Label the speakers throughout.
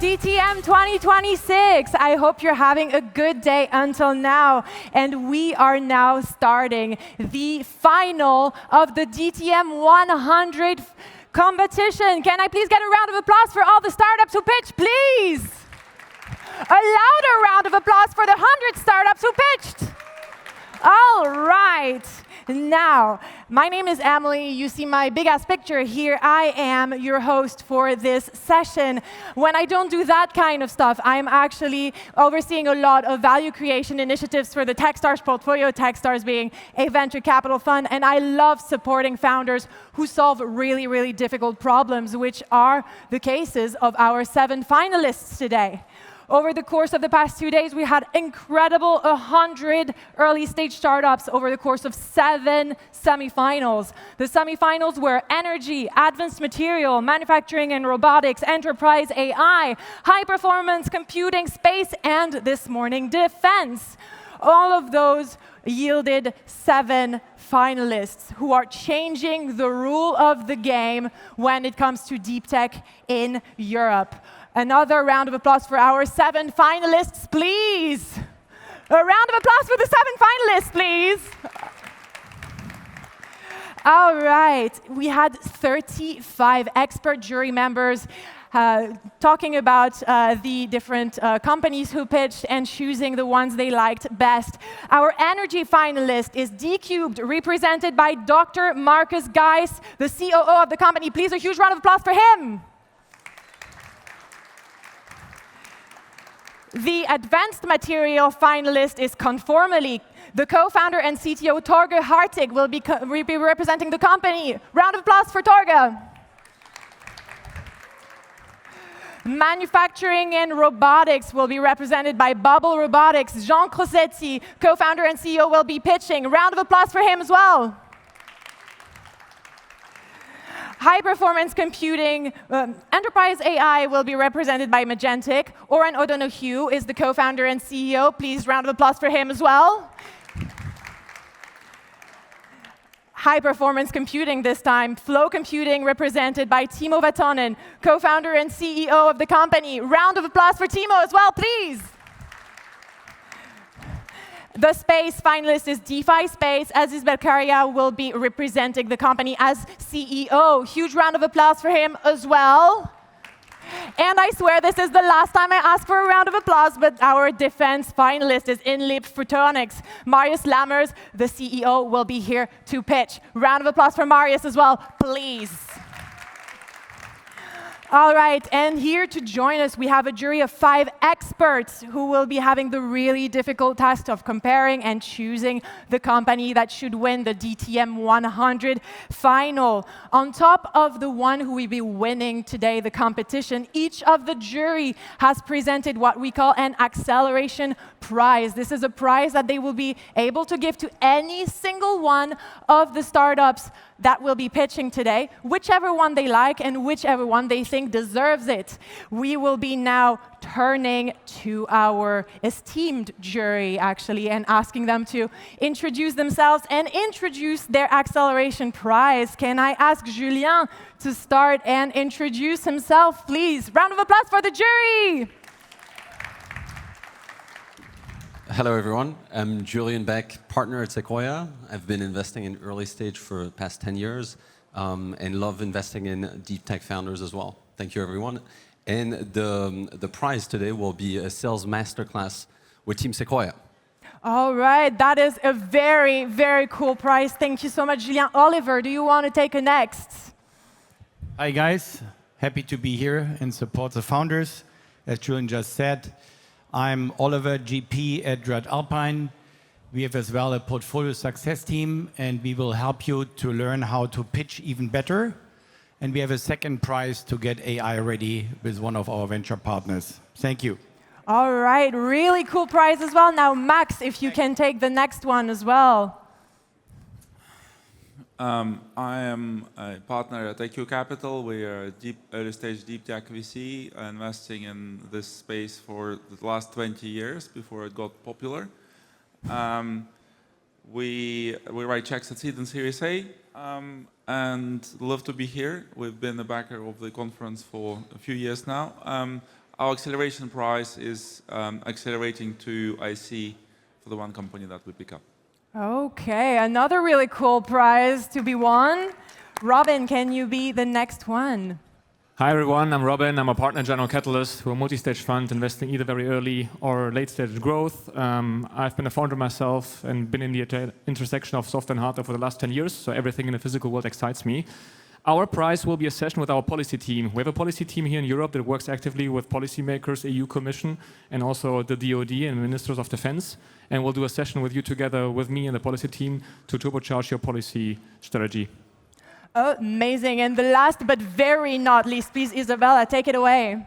Speaker 1: DTM 2026. I hope you're having a good day until now. And we are now starting the final of the DTM 100 competition. Can I please get a round of applause for all the startups who pitched, please? A louder round of applause for the 100 startups who pitched. All right. Now, my name is Emily. You see my big-ass picture here. I am your host for this session. When I don't do that kind of stuff, I'm actually overseeing a lot of value creation initiatives for the Techstars portfolio, Techstars being a venture capital fund, and I love supporting founders who solve really, really difficult problems, which are the cases of our 7 finalists today. Over the course of the past 2 days, we had incredible 100 early-stage startups over the course of 7 semifinals. The semifinals were energy, advanced material, manufacturing and robotics, enterprise AI, high-performance computing, space, and this morning, defense. All of those yielded 7 finalists who are changing the rule of the game when it comes to deep tech in Europe. Another round of applause for our 7 finalists, please. A round of applause for the 7 finalists, please. All right, we had 35 expert jury members talking about the different companies who pitched and choosing the ones they liked best. Our energy finalist is D-Cubed, represented by Dr. Marcus Geis, the COO of the company. Please, a huge round of applause for him. The advanced material finalist is Conformally. The co-founder and CTO Torge Hartig will be representing the company. Round of applause for Torge. Manufacturing and robotics will be represented by Bubble Robotics. Jean Crosetti, co-founder and CEO, will be pitching. Round of applause for him as well. High-performance computing, enterprise AI will be represented by Magentic. Oren O'Donoghue is the co-founder and CEO. Please, round of applause for him as well. High-performance computing this time, Flow Computing, represented by Timo Vatonen, co-founder and CEO of the company. Round of applause for Timo as well, please. The space finalist is DeFi Space. Aziz Berkaria will be representing the company as CEO. Huge round of applause for him as well. And I swear this is the last time I ask for a round of applause, but our defense finalist is InLeap Photonics. Marius Lammers, the CEO, will be here to pitch. Round of applause for Marius as well, please. All right, and here to join us, we have a jury of 5 experts who will be having the really difficult task of comparing and choosing the company that should win the DTM 100 final. On top of the one who will be winning today the competition, each of the jury has presented what we call an acceleration prize. This is a prize that they will be able to give to any single one of the startups that will be pitching today, whichever one they like and whichever one they think deserves it. We will be now turning to our esteemed jury, actually, and asking them to introduce themselves and introduce their acceleration prize. Can I ask Julien to start and introduce himself, please? Round of applause for the jury.
Speaker 2: Hello, everyone. I'm Julian Beck, partner at Sequoia. I've been investing in early stage for the past 10 years and love investing in deep tech founders as well. Thank you, everyone. And the prize today will be a sales masterclass with Team Sequoia.
Speaker 1: All right, that is a very, very cool prize. Thank you so much, Julien. Oliver, do you want to take a next?
Speaker 3: Hi, guys. Happy to be here and support the founders. As Julian just said, I'm Oliver, GP at Red Alpine. We have as well a portfolio success team, and we will help you to learn how to pitch even better. And we have a second prize to get AI ready with one of our venture partners. Thank you.
Speaker 1: All right, really cool prize as well. Now, Max, if you can take the next one as well.
Speaker 4: I am a partner at IQ Capital. We are a early-stage deep tech VC, investing in this space for the last 20 years before it got popular. We write checks at Seed and Series A, and love to be here. We've been the backer of the conference for a few years now. our acceleration price is accelerating to IC for the one company that we pick up.
Speaker 1: Okay, another really cool prize to be won. Robin, can you be the next one?
Speaker 5: Hi everyone, I'm Robin. I'm a partner in General Catalyst, we're a multi-stage fund investing either very early or late-stage growth. I've been a founder myself and been in the intersection of software and hardware for the last 10 years, so everything in the physical world excites me. Our prize will be a session with our policy team. We have a policy team here in Europe that works actively with policymakers, EU Commission, and also the DoD and Ministers of Defense. And we'll do a session with you together with me and the policy team to turbocharge your policy strategy.
Speaker 1: Oh, amazing. And the last but very not least, please, Isabella, take it away.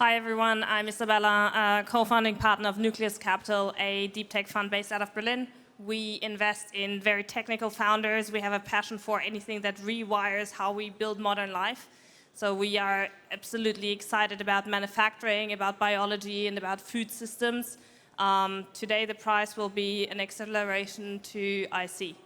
Speaker 6: Hi, everyone. I'm Isabella, co-founding partner of Nucleus Capital, a deep tech fund based out of Berlin. We invest in very technical founders. We have a passion for anything that rewires how we build modern life. So we are absolutely excited about manufacturing, about biology, and about food systems. Today, the prize will be an acceleration to IC.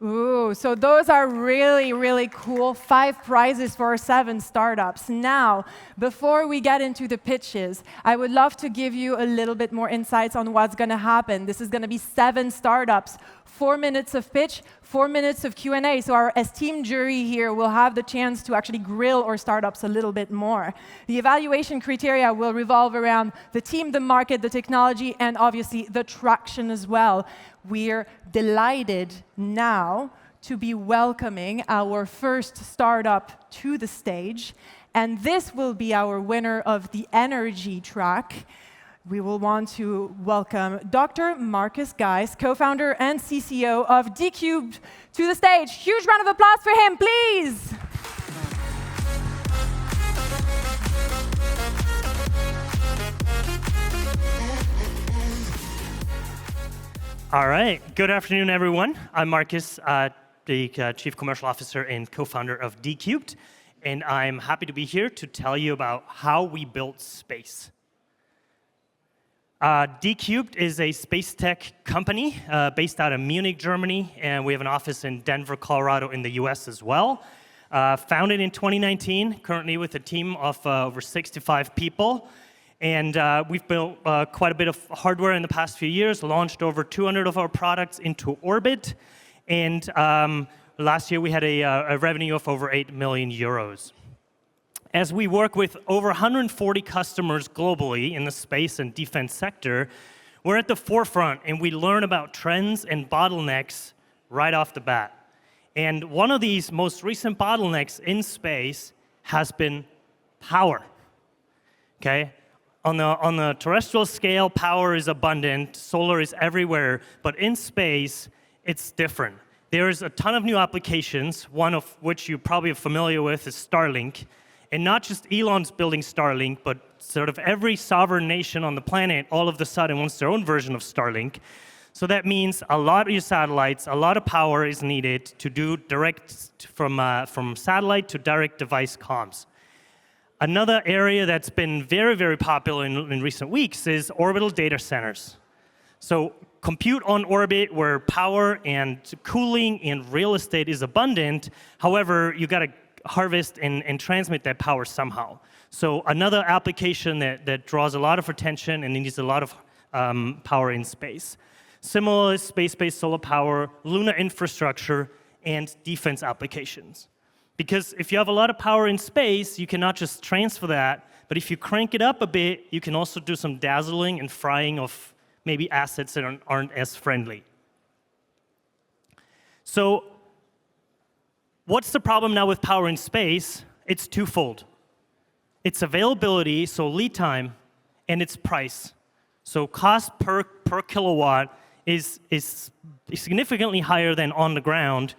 Speaker 1: Ooh, so those are really, really cool 5 prizes for 7 startups. Now, before we get into the pitches, I would love to give you a little bit more insights on what's going to happen. This is going to be 7 startups, 4 minutes of pitch, 4 minutes of Q&A. So our esteemed jury here will have the chance to actually grill our startups a little bit more. The evaluation criteria will revolve around the team, the market, the technology, and obviously the traction as well. We're delighted now to be welcoming our first startup to the stage. And this will be our winner of the energy track. We will want to welcome Dr. Marcus Geis, co-founder and CCO of D-Cubed, to the stage. Huge round of applause for him, please.
Speaker 7: All right. Good afternoon, everyone. I'm Marcus, the Chief Commercial Officer and co-founder of D-Cubed, and I'm happy to be here to tell you about how we built space. D-Cubed is a space tech company based out of Munich, Germany, and we have an office in Denver, Colorado in the US as well. Founded in 2019, currently with a team of over 65 people. And we've built quite a bit of hardware in the past few years, launched over 200 of our products into orbit. And last year we had a revenue of over 8 million euros. As we work with over 140 customers globally in the space and defense sector, we're at the forefront and we learn about trends and bottlenecks right off the bat. And one of these most recent bottlenecks in space has been power. Okay? On the terrestrial scale, power is abundant, solar is everywhere, but in space, it's different. There's a ton of new applications, one of which you're probably familiar with is Starlink. And not just Elon's building Starlink, but sort of every sovereign nation on the planet all of a sudden wants their own version of Starlink. So that means a lot of your satellites, a lot of power is needed to do direct from satellite to direct device comms. Another area that's been very, very popular in recent weeks is orbital data centers. So compute on orbit where power and cooling and real estate is abundant. However, you got to harvest and transmit that power somehow. So another application that draws a lot of attention and needs a lot of power in space. Similar space-based solar power, lunar infrastructure, and defense applications. Because if you have a lot of power in space, you cannot just transfer that, but if you crank it up a bit, you can also do some dazzling and frying of maybe assets that aren't as friendly. So what's the problem now with power in space? It's twofold. It's availability, so lead time, and it's price. So cost per kilowatt is significantly higher than on the ground.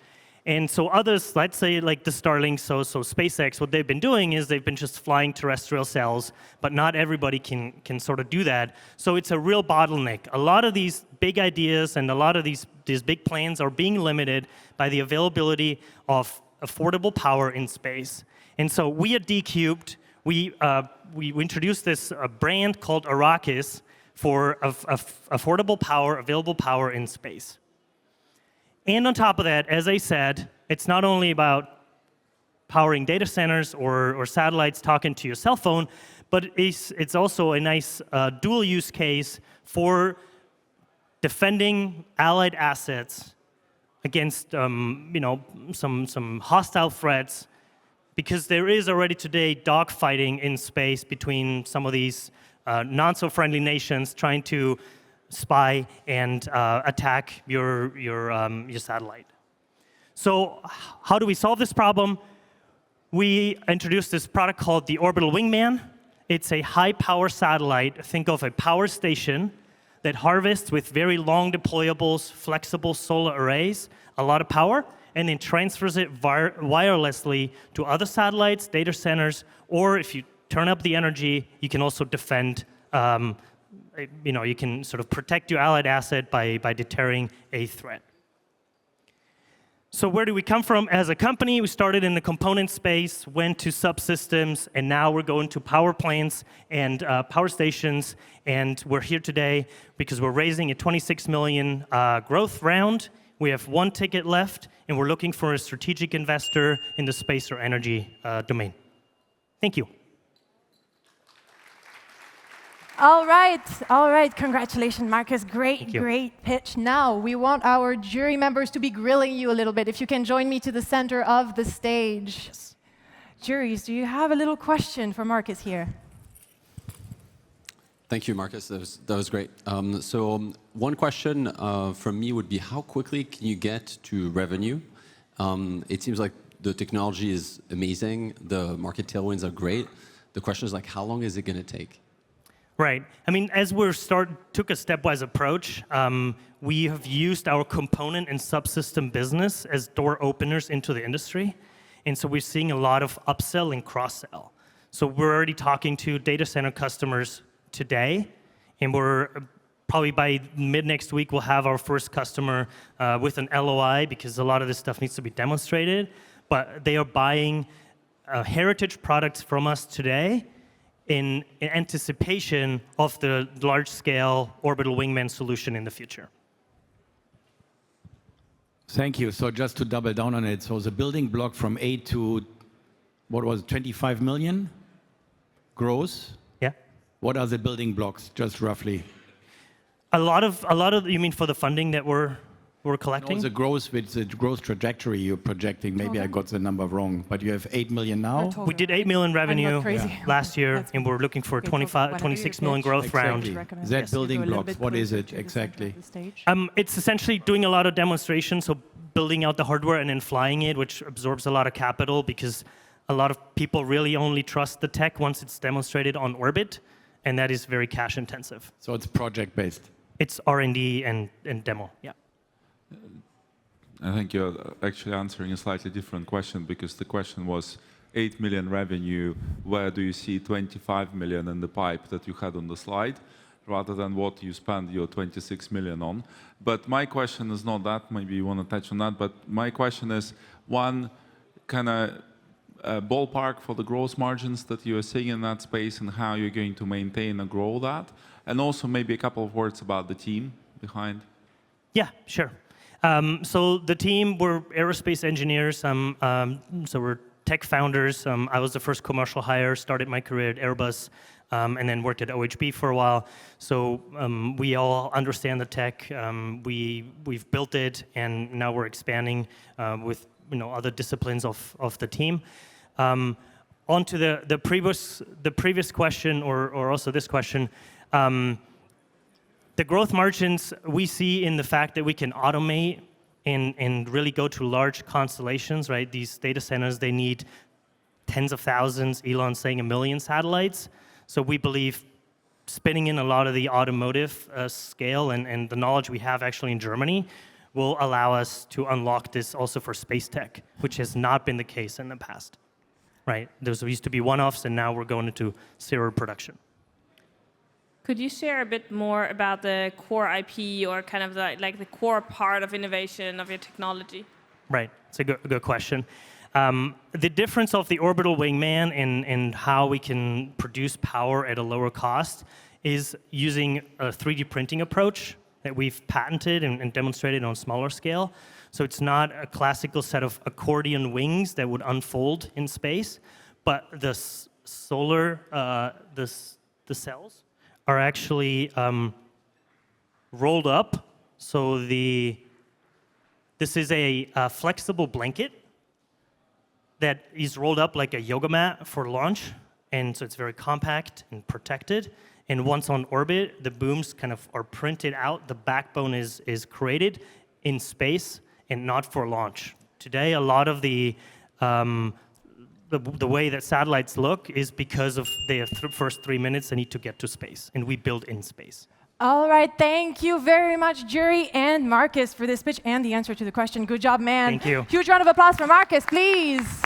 Speaker 7: And so others, let's say like the Starlink, so SpaceX, what they've been doing is they've been just flying terrestrial cells, but not everybody can sort of do that. So it's a real bottleneck. A lot of these big ideas and a lot of these big plans are being limited by the availability of affordable power in space. And so we at D-Cubed, we introduced this brand called Arrakis for affordable power, available power in space. And on top of that, as I said, it's not only about powering data centers or satellites talking to your cell phone, but it's also a nice dual use case for defending allied assets against some hostile threats, because there is already today dogfighting in space between some of these not-so-friendly nations trying to spy and attack your satellite. So how do we solve this problem? We introduced this product called the Orbital Wingman. It's a high-power satellite. Think of a power station that harvests with very long deployables, flexible solar arrays, a lot of power, and then transfers it wirelessly to other satellites, data centers, or if you turn up the energy, you can also defend, you can sort of protect your allied asset by deterring a threat. So where do we come from as a company? We started in the component space, went to subsystems, and now we're going to power plants and power stations. And we're here today because we're raising a 26 million growth round. We have one ticket left, and we're looking for a strategic investor in the space or energy domain. Thank you.
Speaker 1: All right. Congratulations, Marcus. Great pitch. Now, we want our jury members to be grilling you a little bit. If you can join me to the center of the stage. Yes. Juries, do you have a little question for Marcus here?
Speaker 2: Thank you, Marcus. That was great. So one question from me would be, how quickly can you get to revenue? It seems like the technology is amazing. The market tailwinds are great. The question is, like, how long is it going to take?
Speaker 7: Right. I mean, as we took a stepwise approach, we have used our component and subsystem business as door openers into the industry. And so we're seeing a lot of upsell and cross-sell. So we're already talking to data center customers today, and we're probably by mid next week, we'll have our first customer with an LOI, because a lot of this stuff needs to be demonstrated. But they are buying heritage products from us today in anticipation of the large-scale Orbital Wingman solution in the future.
Speaker 3: Thank you. So just to double down on it, so the building block from 8 to, what was it, 25 million gross?
Speaker 7: Yeah.
Speaker 3: What are the building blocks, just roughly?
Speaker 7: A lot of, you mean for the funding that we're collecting?
Speaker 3: No, the growth trajectory you're projecting. Maybe I got the number wrong, but you have 8 million now.
Speaker 7: We did 8 million revenue last year, and we're looking for a 26 million growth round.
Speaker 3: That building blocks, what is it exactly?
Speaker 7: It's essentially doing a lot of demonstrations, so building out the hardware and then flying it, which absorbs a lot of capital, because a lot of people really only trust the tech once it's demonstrated on orbit, and that is very cash intensive.
Speaker 3: So it's project-based?
Speaker 7: It's R&D and demo, yeah.
Speaker 4: I think you're actually answering a slightly different question, because the question was 8 million revenue, where do you see 25 million in the pipe that you had on the slide, rather than what you spend your 26 million on. But my question is not that, maybe you want to touch on that, but my question is, one, kind of ballpark for the gross margins that you are seeing in that space and how you're going to maintain and grow that, and also maybe a couple of words about the team behind.
Speaker 7: Yeah, sure. So the team, we're aerospace engineers, so we're tech founders. I was the first commercial hire, started my career at Airbus, and then worked at OHB for a while. So we all understand the tech. We've built it, and now we're expanding with other disciplines of the team. On to the previous question, or also this question. The growth margins we see in the fact that we can automate and really go to large constellations, right? These data centers, they need tens of thousands, Elon's saying 1 million satellites. So we believe spinning in a lot of the automotive scale and the knowledge we have actually in Germany will allow us to unlock this also for space tech, which has not been the case in the past, right? Those used to be one-offs, and now we're going into serial production.
Speaker 6: Could you share a bit more about the core IP, or kind of the core part of innovation of your technology?
Speaker 7: Right, it's a good question. The difference of the Orbital Wingman and how we can produce power at a lower cost is using a 3D printing approach that we've patented and demonstrated on a smaller scale. So it's not a classical set of accordion wings that would unfold in space, but the solar, the cells are actually rolled up. So this is a flexible blanket that is rolled up like a yoga mat for launch. And so it's very compact and protected. And once on orbit, the booms kind of are printed out. The backbone is created in space and not for launch. Today, a lot of the way that satellites look is because of the first 3 minutes they need to get to space, and we build in space.
Speaker 1: All right, thank you very much, Jury and Marcus, for this pitch and the answer to the question. Good job, man.
Speaker 7: Thank you.
Speaker 1: Huge round of applause for Marcus, please.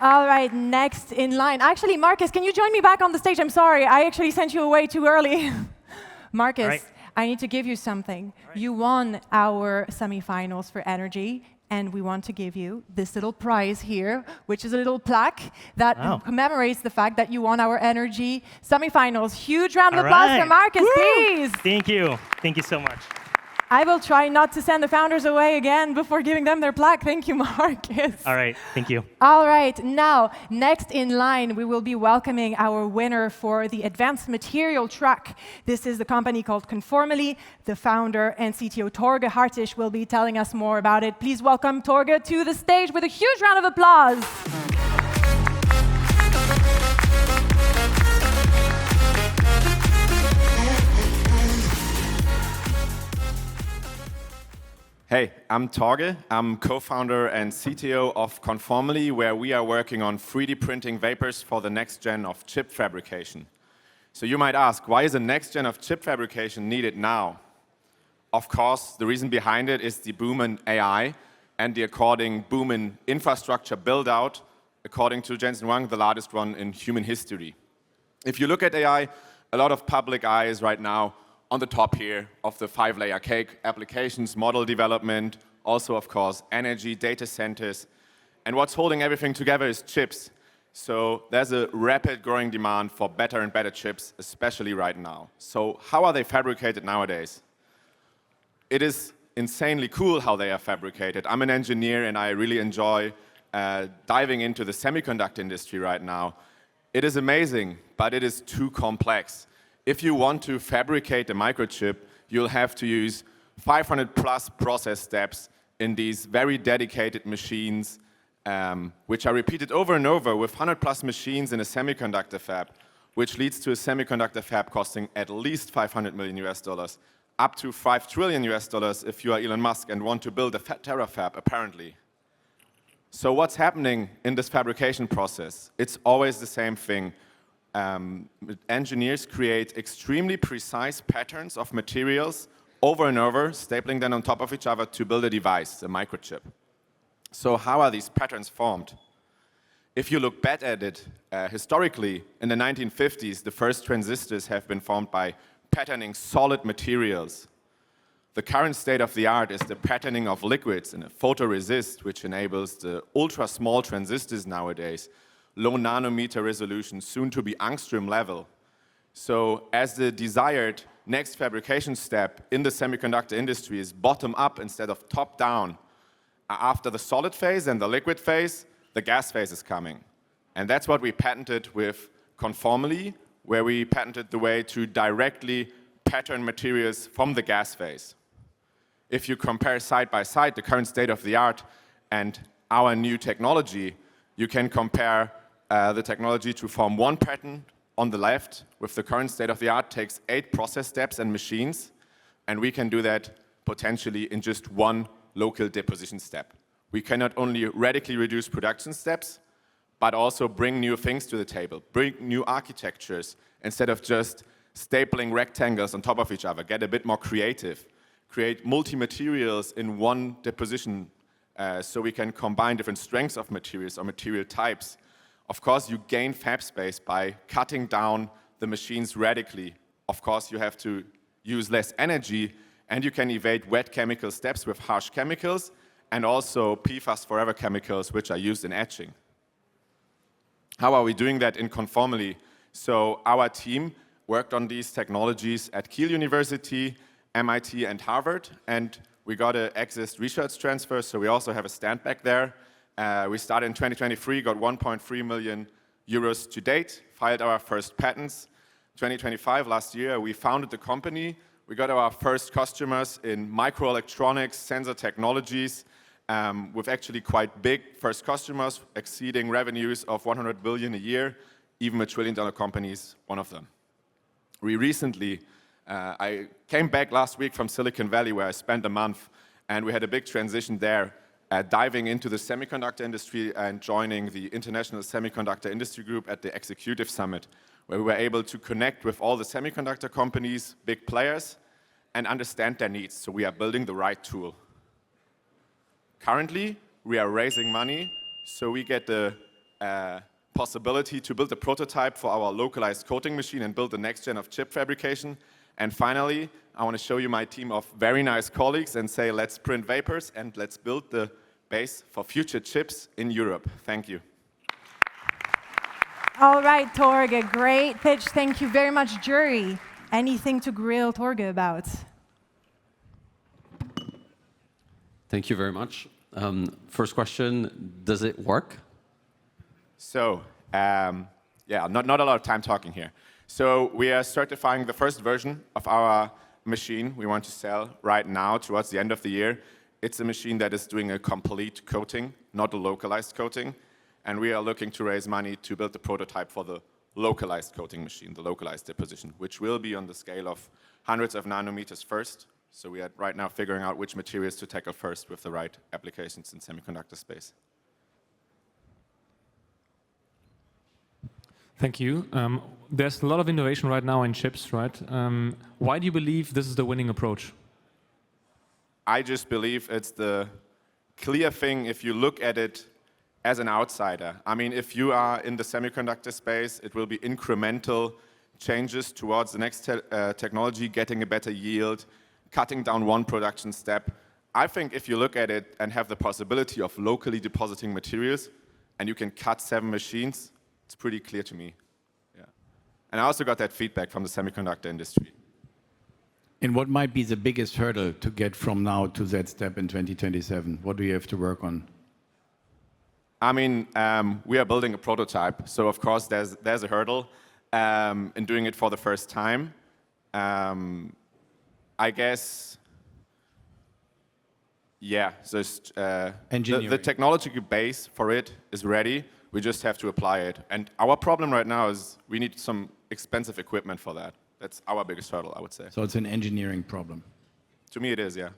Speaker 1: All right, next in line. Actually, Marcus, can you join me back on the stage? I'm sorry, I actually sent you away too early. Marcus,
Speaker 7: right.
Speaker 1: I need to give you something. Right. You won our semifinals for energy, and we want to give you this little prize here, which is a little plaque that commemorates the fact that you won our energy semifinals. Huge round of applause for Marcus, please.
Speaker 7: Thank you. Thank you so much.
Speaker 1: I will try not to send the founders away again before giving them their plaque. Thank you, Marcus.
Speaker 7: All right, thank you.
Speaker 1: All right, now, next in line, we will be welcoming our winner for the advanced material track. This is the company called Conformally. The founder and CTO, Torge Hartisch, will be telling us more about it. Please welcome Torge to the stage with a huge round of applause.
Speaker 8: Hey, I'm Torge. I'm co-founder and CTO of Conformally, where we are working on 3D printing vapors for the next gen of chip fabrication. So you might ask, why is the next gen of chip fabrication needed now? Of course, the reason behind it is the boom in AI and the according boom in infrastructure build-out, according to Jensen Huang, the largest one in human history. If you look at AI, a lot of public eye is right now on the top here of the 5-layer cake, applications, model development, also, of course, energy, data centers. And what's holding everything together is chips. So there's a rapid growing demand for better and better chips, especially right now. So how are they fabricated nowadays? It is insanely cool how they are fabricated. I'm an engineer, and I really enjoy diving into the semiconductor industry right now. It is amazing, but it is too complex. If you want to fabricate a microchip, you'll have to use 500 plus process steps in these very dedicated machines, which are repeated over and over with 100 plus machines in a semiconductor fab, which leads to a semiconductor fab costing at least $500 million US, up to $5 trillion US if you are Elon Musk and want to build a terafab, apparently. So what's happening in this fabrication process? It's always the same thing. Engineers create extremely precise patterns of materials over and over, stapling them on top of each other to build a device, a microchip. So how are these patterns formed? If you look back at it, historically, in the 1950s, the first transistors have been formed by patterning solid materials. The current state of the art is the patterning of liquids in a photoresist, which enables the ultra-small transistors nowadays, low nanometer resolution, soon to be angstrom level. So as the desired next fabrication step in the semiconductor industry is bottom up instead of top down, after the solid phase and the liquid phase, the gas phase is coming. And that's what we patented with Conformally, where we patented the way to directly pattern materials from the gas phase. If you compare side by side the current state of the art and our new technology, you can compare the technology to form one pattern on the left with the current state of the art takes 8 process steps and machines, and we can do that potentially in just one local deposition step. We can not only radically reduce production steps, but also bring new things to the table, bring new architectures instead of just stapling rectangles on top of each other, get a bit more creative, create multi-materials in one deposition so we can combine different strengths of materials or material types. Of course, you gain fab space by cutting down the machines radically. Of course, you have to use less energy, and you can evade wet chemical steps with harsh chemicals, and also PFAS forever chemicals, which are used in etching. How are we doing that in Conformally? So our team worked on these technologies at Kiel University, MIT, and Harvard, and we got an Access research transfer, so we also have a stand back there. We started in 2023, got 1.3 million euros to date, filed our first patents. 2025, last year, we founded the company. We got our first customers in microelectronics, sensor technologies, with actually quite big first customers, exceeding revenues of 100 billion a year, even a trillion-dollar company is one of them. We recently, I came back last week from Silicon Valley, where I spent a month, and we had a big transition there, diving into the semiconductor industry and joining the International Semiconductor Industry Group at the Executive Summit, where we were able to connect with all the semiconductor companies, big players, and understand their needs. So we are building the right tool. Currently, we are raising money, so we get the possibility to build a prototype for our localized coating machine and build the next gen of chip fabrication. And finally, I want to show you my team of very nice colleagues and say, let's print vapors and let's build the base for future chips in Europe. Thank you.
Speaker 1: All right, Torge, great pitch. Thank you very much, jury. Anything to grill Torge about?
Speaker 2: Thank you very much. First question, does it work?
Speaker 8: So, yeah, not a lot of time talking here. So we are certifying the first version of our machine we want to sell right now towards the end of the year. It's a machine that is doing a complete coating, not a localized coating. And we are looking to raise money to build the prototype for the localized coating machine, the localized deposition, which will be on the scale of hundreds of nanometers first. So we are right now figuring out which materials to tackle first with the right applications in semiconductor space.
Speaker 5: Thank you. There's a lot of innovation right now in chips, right? Why do you believe this is the winning approach?
Speaker 8: I just believe it's the clear thing if you look at it as an outsider. I mean, if you are in the semiconductor space, it will be incremental changes towards the next technology, getting a better yield, cutting down one production step. I think if you look at it and have the possibility of locally depositing materials, and you can cut 7 machines, it's pretty clear to me. Yeah. And I also got that feedback from the semiconductor industry.
Speaker 3: And what might be the biggest hurdle to get from now to that step in 2027? What do you have to work on?
Speaker 8: I mean, we are building a prototype, so of course there's a hurdle in doing it for the first time. I guess, yeah, so the technological base for it is ready. We just have to apply it. And our problem right now is we need some expensive equipment for that. That's our biggest hurdle, I would say.
Speaker 3: So it's an engineering problem.
Speaker 8: To me, it is, yeah.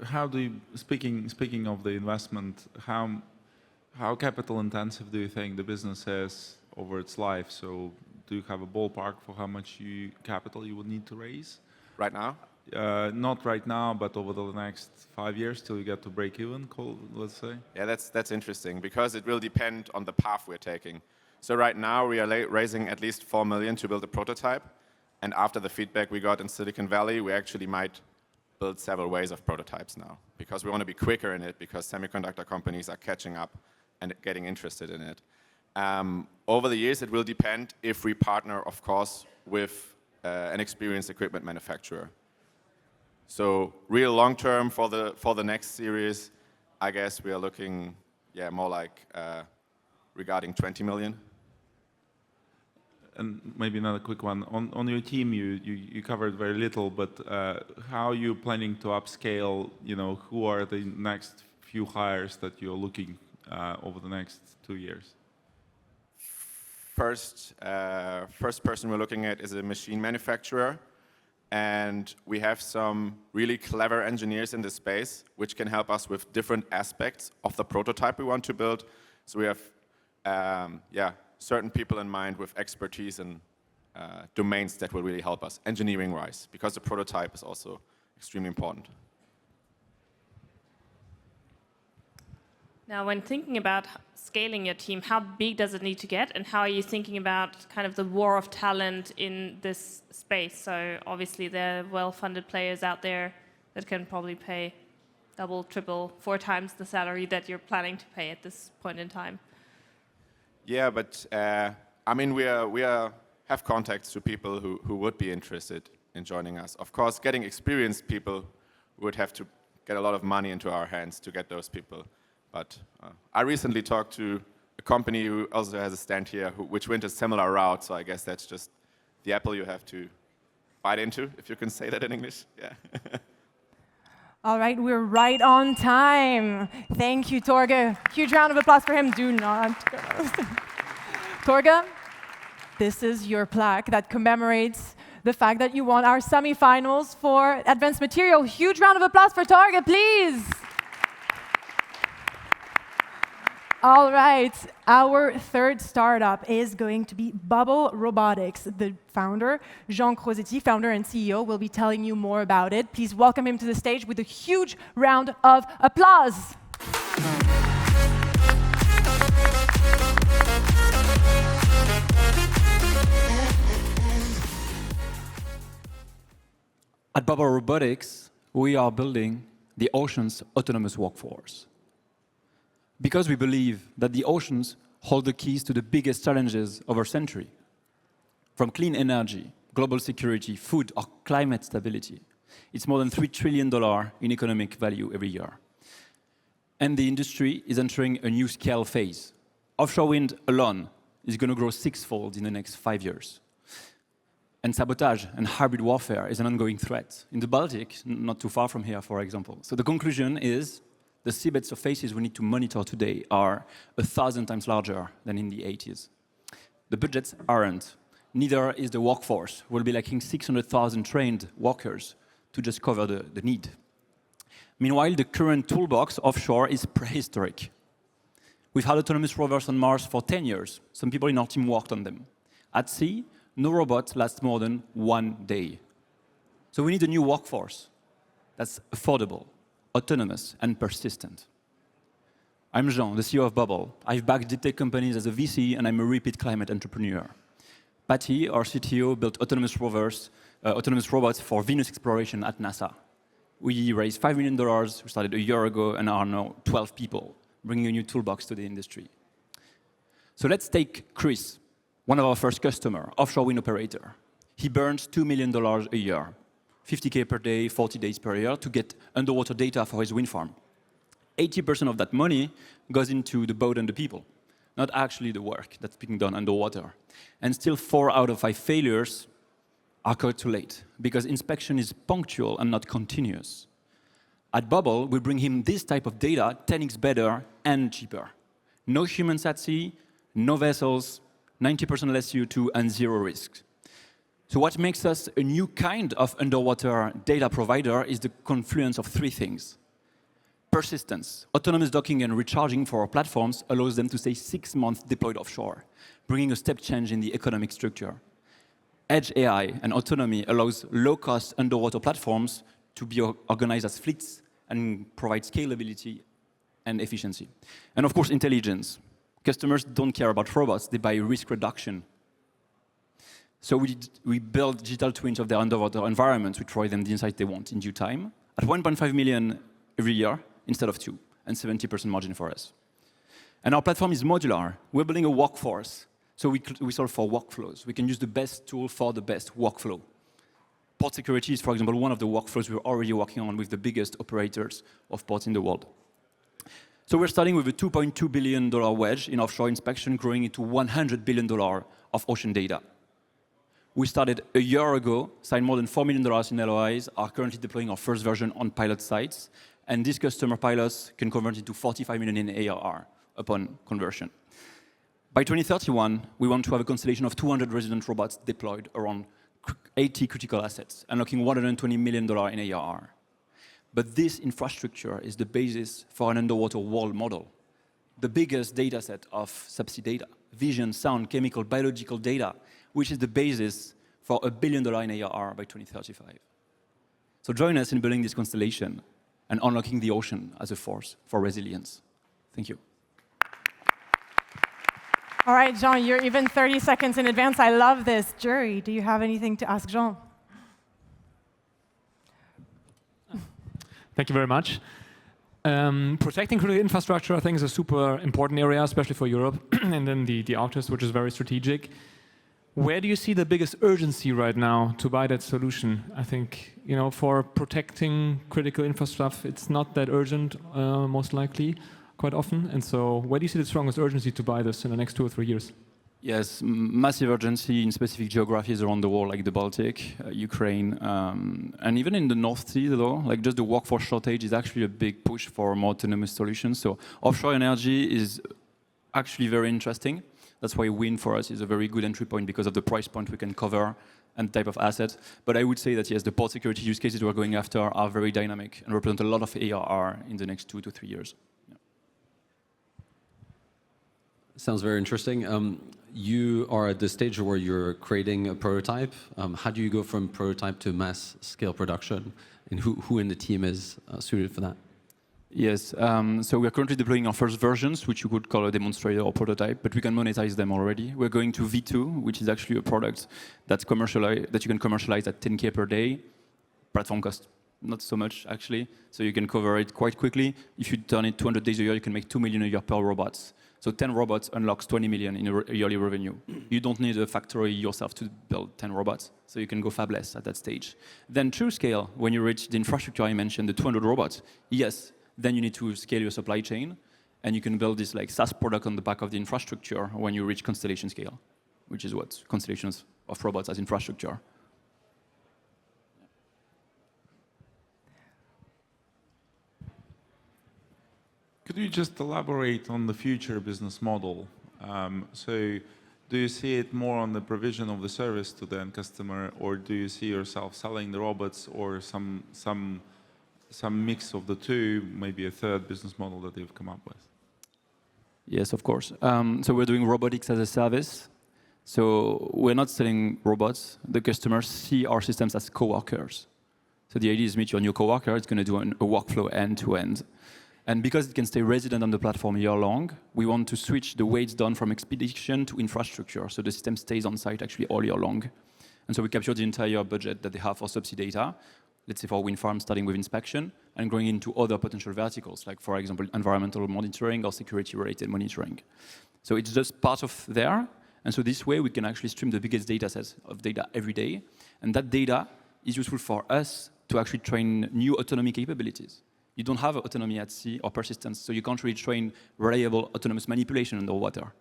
Speaker 4: How do you, speaking of the investment, how capital intensive do you think the business is over its life? So do you have a ballpark for how much capital you would need to raise?
Speaker 8: Right now?
Speaker 4: Not right now, but over the next 5 years till you get to break even, let's say?
Speaker 8: Yeah, that's interesting because it will depend on the path we're taking. So right now we are raising at least 4 million to build a prototype. And after the feedback we got in Silicon Valley, we actually might build several ways of prototypes now because we want to be quicker in it because semiconductor companies are catching up and getting interested in it. Over the years, it will depend if we partner, of course, with an experienced equipment manufacturer. So real long-term for the next series, I guess we are looking, yeah, more like regarding 20 million.
Speaker 4: And maybe another quick one. On your team, you covered very little, but how are you planning to upscale? You know, who are the next few hires that you're looking over the next 2 years?
Speaker 8: First person we're looking at is a machine manufacturer. And we have some really clever engineers in this space, which can help us with different aspects of the prototype we want to build. So we have, certain people in mind with expertise in domains that will really help us, engineering-wise, because the prototype is also extremely important.
Speaker 6: Now, when thinking about scaling your team, how big does it need to get, and how are you thinking about kind of the war of talent in this space? So obviously there are well-funded players out there that can probably pay double, triple, 4 times the salary that you're planning to pay at this point in time.
Speaker 8: Yeah, but I mean, we have contacts to people who would be interested in joining us. Of course, getting experienced people would have to get a lot of money into our hands to get those people. But I recently talked to a company who also has a stand here, which went a similar route. So I guess that's just the apple you have to bite into, if you can say that in English. Yeah.
Speaker 1: All right, we're right on time. Thank you, Torge. Huge round of applause for him. Do not. Torge, this is your plaque that commemorates the fact that you won our semifinals for advanced material. Huge round of applause for Torge, please. All right, our third startup is going to be Bubble Robotics. The founder, Jean Crosetti, founder and CEO, will be telling you more about it. Please welcome him to the stage with a huge round of applause.
Speaker 9: At Bubble Robotics, we are building the ocean's autonomous workforce. Because we believe that the oceans hold the keys to the biggest challenges of our century, from clean energy, global security, food, or climate stability. It's more than $3 trillion in economic value every year. And the industry is entering a new scale phase. Offshore wind alone is going to grow sixfold in the next 5 years. And sabotage and hybrid warfare is an ongoing threat. In the Baltic, not too far from here, for example. So the conclusion is the seabed surfaces we need to monitor today are 1,000 times larger than in the 80s. The budgets aren't. Neither is the workforce. We'll be lacking 600,000 trained workers to just cover the need. Meanwhile, the current toolbox offshore is prehistoric. We've had autonomous rovers on Mars for 10 years. Some people in our team worked on them. At sea, no robot lasts more than 1 day. So we need a new workforce that's affordable, autonomous, and persistent. I'm Jean, the CEO of Bubble. I've backed deep tech companies as a VC, and I'm a repeat climate entrepreneur. Patty, our CTO, built autonomous robots for Venus exploration at NASA. We raised $5 million, we started a year ago, and are now 12 people, bringing a new toolbox to the industry. So let's take Chris, one of our first customers, offshore wind operator. He burns $2 million a year, 50K per day, 40 days per year, to get underwater data for his wind farm. 80% of that money goes into the boat and the people, not actually the work that's being done underwater. And still 4 out of 5 failures are caught too late, because inspection is punctual and not continuous. At Bubble, we bring him this type of data, 10x better and cheaper. No humans at sea, no vessels, 90% less CO2, and 0 risk. So what makes us a new kind of underwater data provider is the confluence of 3 things. Persistence. Autonomous docking and recharging for our platforms allows them to stay 6 months deployed offshore, bringing a step change in the economic structure. Edge AI and autonomy allows low-cost underwater platforms to be organized as fleets and provide scalability and efficiency. And of course, intelligence. Customers don't care about robots, they buy risk reduction. So we build digital twins of their underwater environments, we provide them the insight they want in due time, at 1.5 million every year instead of 2, and 70% margin for us. And our platform is modular. We're building a workforce, so we solve for workflows. We can use the best tool for the best workflow. Port security is, for example, one of the workflows we're already working on with the biggest operators of ports in the world. So we're starting with a $2.2 billion wedge in offshore inspection, growing into $100 billion of ocean data. We started a year ago, signed more than $4 million in LOIs, are currently deploying our first version on pilot sites, and these customer pilots can convert into 45 million in ARR upon conversion. By 2031, we want to have a constellation of 200 resident robots deployed around 80 critical assets, unlocking $120 million in ARR. But this infrastructure is the basis for an underwater world model, the biggest data set of subsea data, vision, sound, chemical, biological data, which is the basis for $1 billion in ARR by 2035. So join us in building this constellation and unlocking the ocean as a force for resilience. Thank you.
Speaker 1: All right, Jean, you're even 30 seconds in advance. I love this. Jury, do you have anything to ask Jean?
Speaker 5: Thank you very much. Protecting critical infrastructure, I think, is a super important area, especially for Europe and then the Arctic, which is very strategic. Where do you see the biggest urgency right now to buy that solution? I think, for protecting critical infrastructure, it's not that urgent, most likely, quite often. And so where do you see the strongest urgency to buy this in the next 2 or 3 years?
Speaker 9: Yes, massive urgency in specific geographies around the world, like the Baltic, Ukraine, and even in the North Sea, though, like just the workforce shortage is actually a big push for more autonomous solutions. So offshore energy is actually very interesting. That's why wind for us is a very good entry point because of the price point we can cover and type of asset. But I would say that, yes, the port security use cases we're going after are very dynamic and represent a lot of ARR in the next 2 to 3 years. Yeah.
Speaker 2: Sounds very interesting. You are at the stage where you're creating a prototype. How do you go from prototype to mass scale production? And who in the team is suited for that?
Speaker 9: Yes, so we are currently deploying our first versions, which you could call a demonstrator or prototype, but we can monetize them already. We're going to V2, which is actually a product that's that you can commercialize at 10K per day. Platform cost not so much, actually, so you can cover it quite quickly. If you turn it 200 days a year, you can make 2 million a year per robots. So 10 robots unlocks 20 million in yearly revenue. You don't need a factory yourself to build 10 robots, so you can go fabless at that stage. Then true scale, when you reach the infrastructure I mentioned, the 200 robots, yes, then you need to scale your supply chain, and you can build this like SaaS product on the back of the infrastructure when you reach constellation scale, which is what constellations of robots as infrastructure.
Speaker 4: Could you just elaborate on the future business model? So do you see it more on the provision of the service to the end customer, or do you see yourself selling the robots, or some mix of the two, maybe a third business model that you've come up with?
Speaker 9: Yes, of course. So we're doing robotics as a service. So we're not selling robots. The customers see our systems as coworkers. So the idea is meet your new coworker. It's going to do a workflow end to end. And because it can stay resident on the platform year long, we want to switch the way it's done from expedition to infrastructure. So the system stays on site actually all year long. And so we capture the entire budget that they have for subsea data, let's say for wind farms, starting with inspection and going into other potential verticals, like, for example, environmental monitoring or security-related monitoring. So it's just part of there. And so this way, we can actually stream the biggest data sets of data every day. And that data is useful for us to actually train new autonomy capabilities. You don't have autonomy at sea or persistence, so you can't really train reliable autonomous manipulation underwater.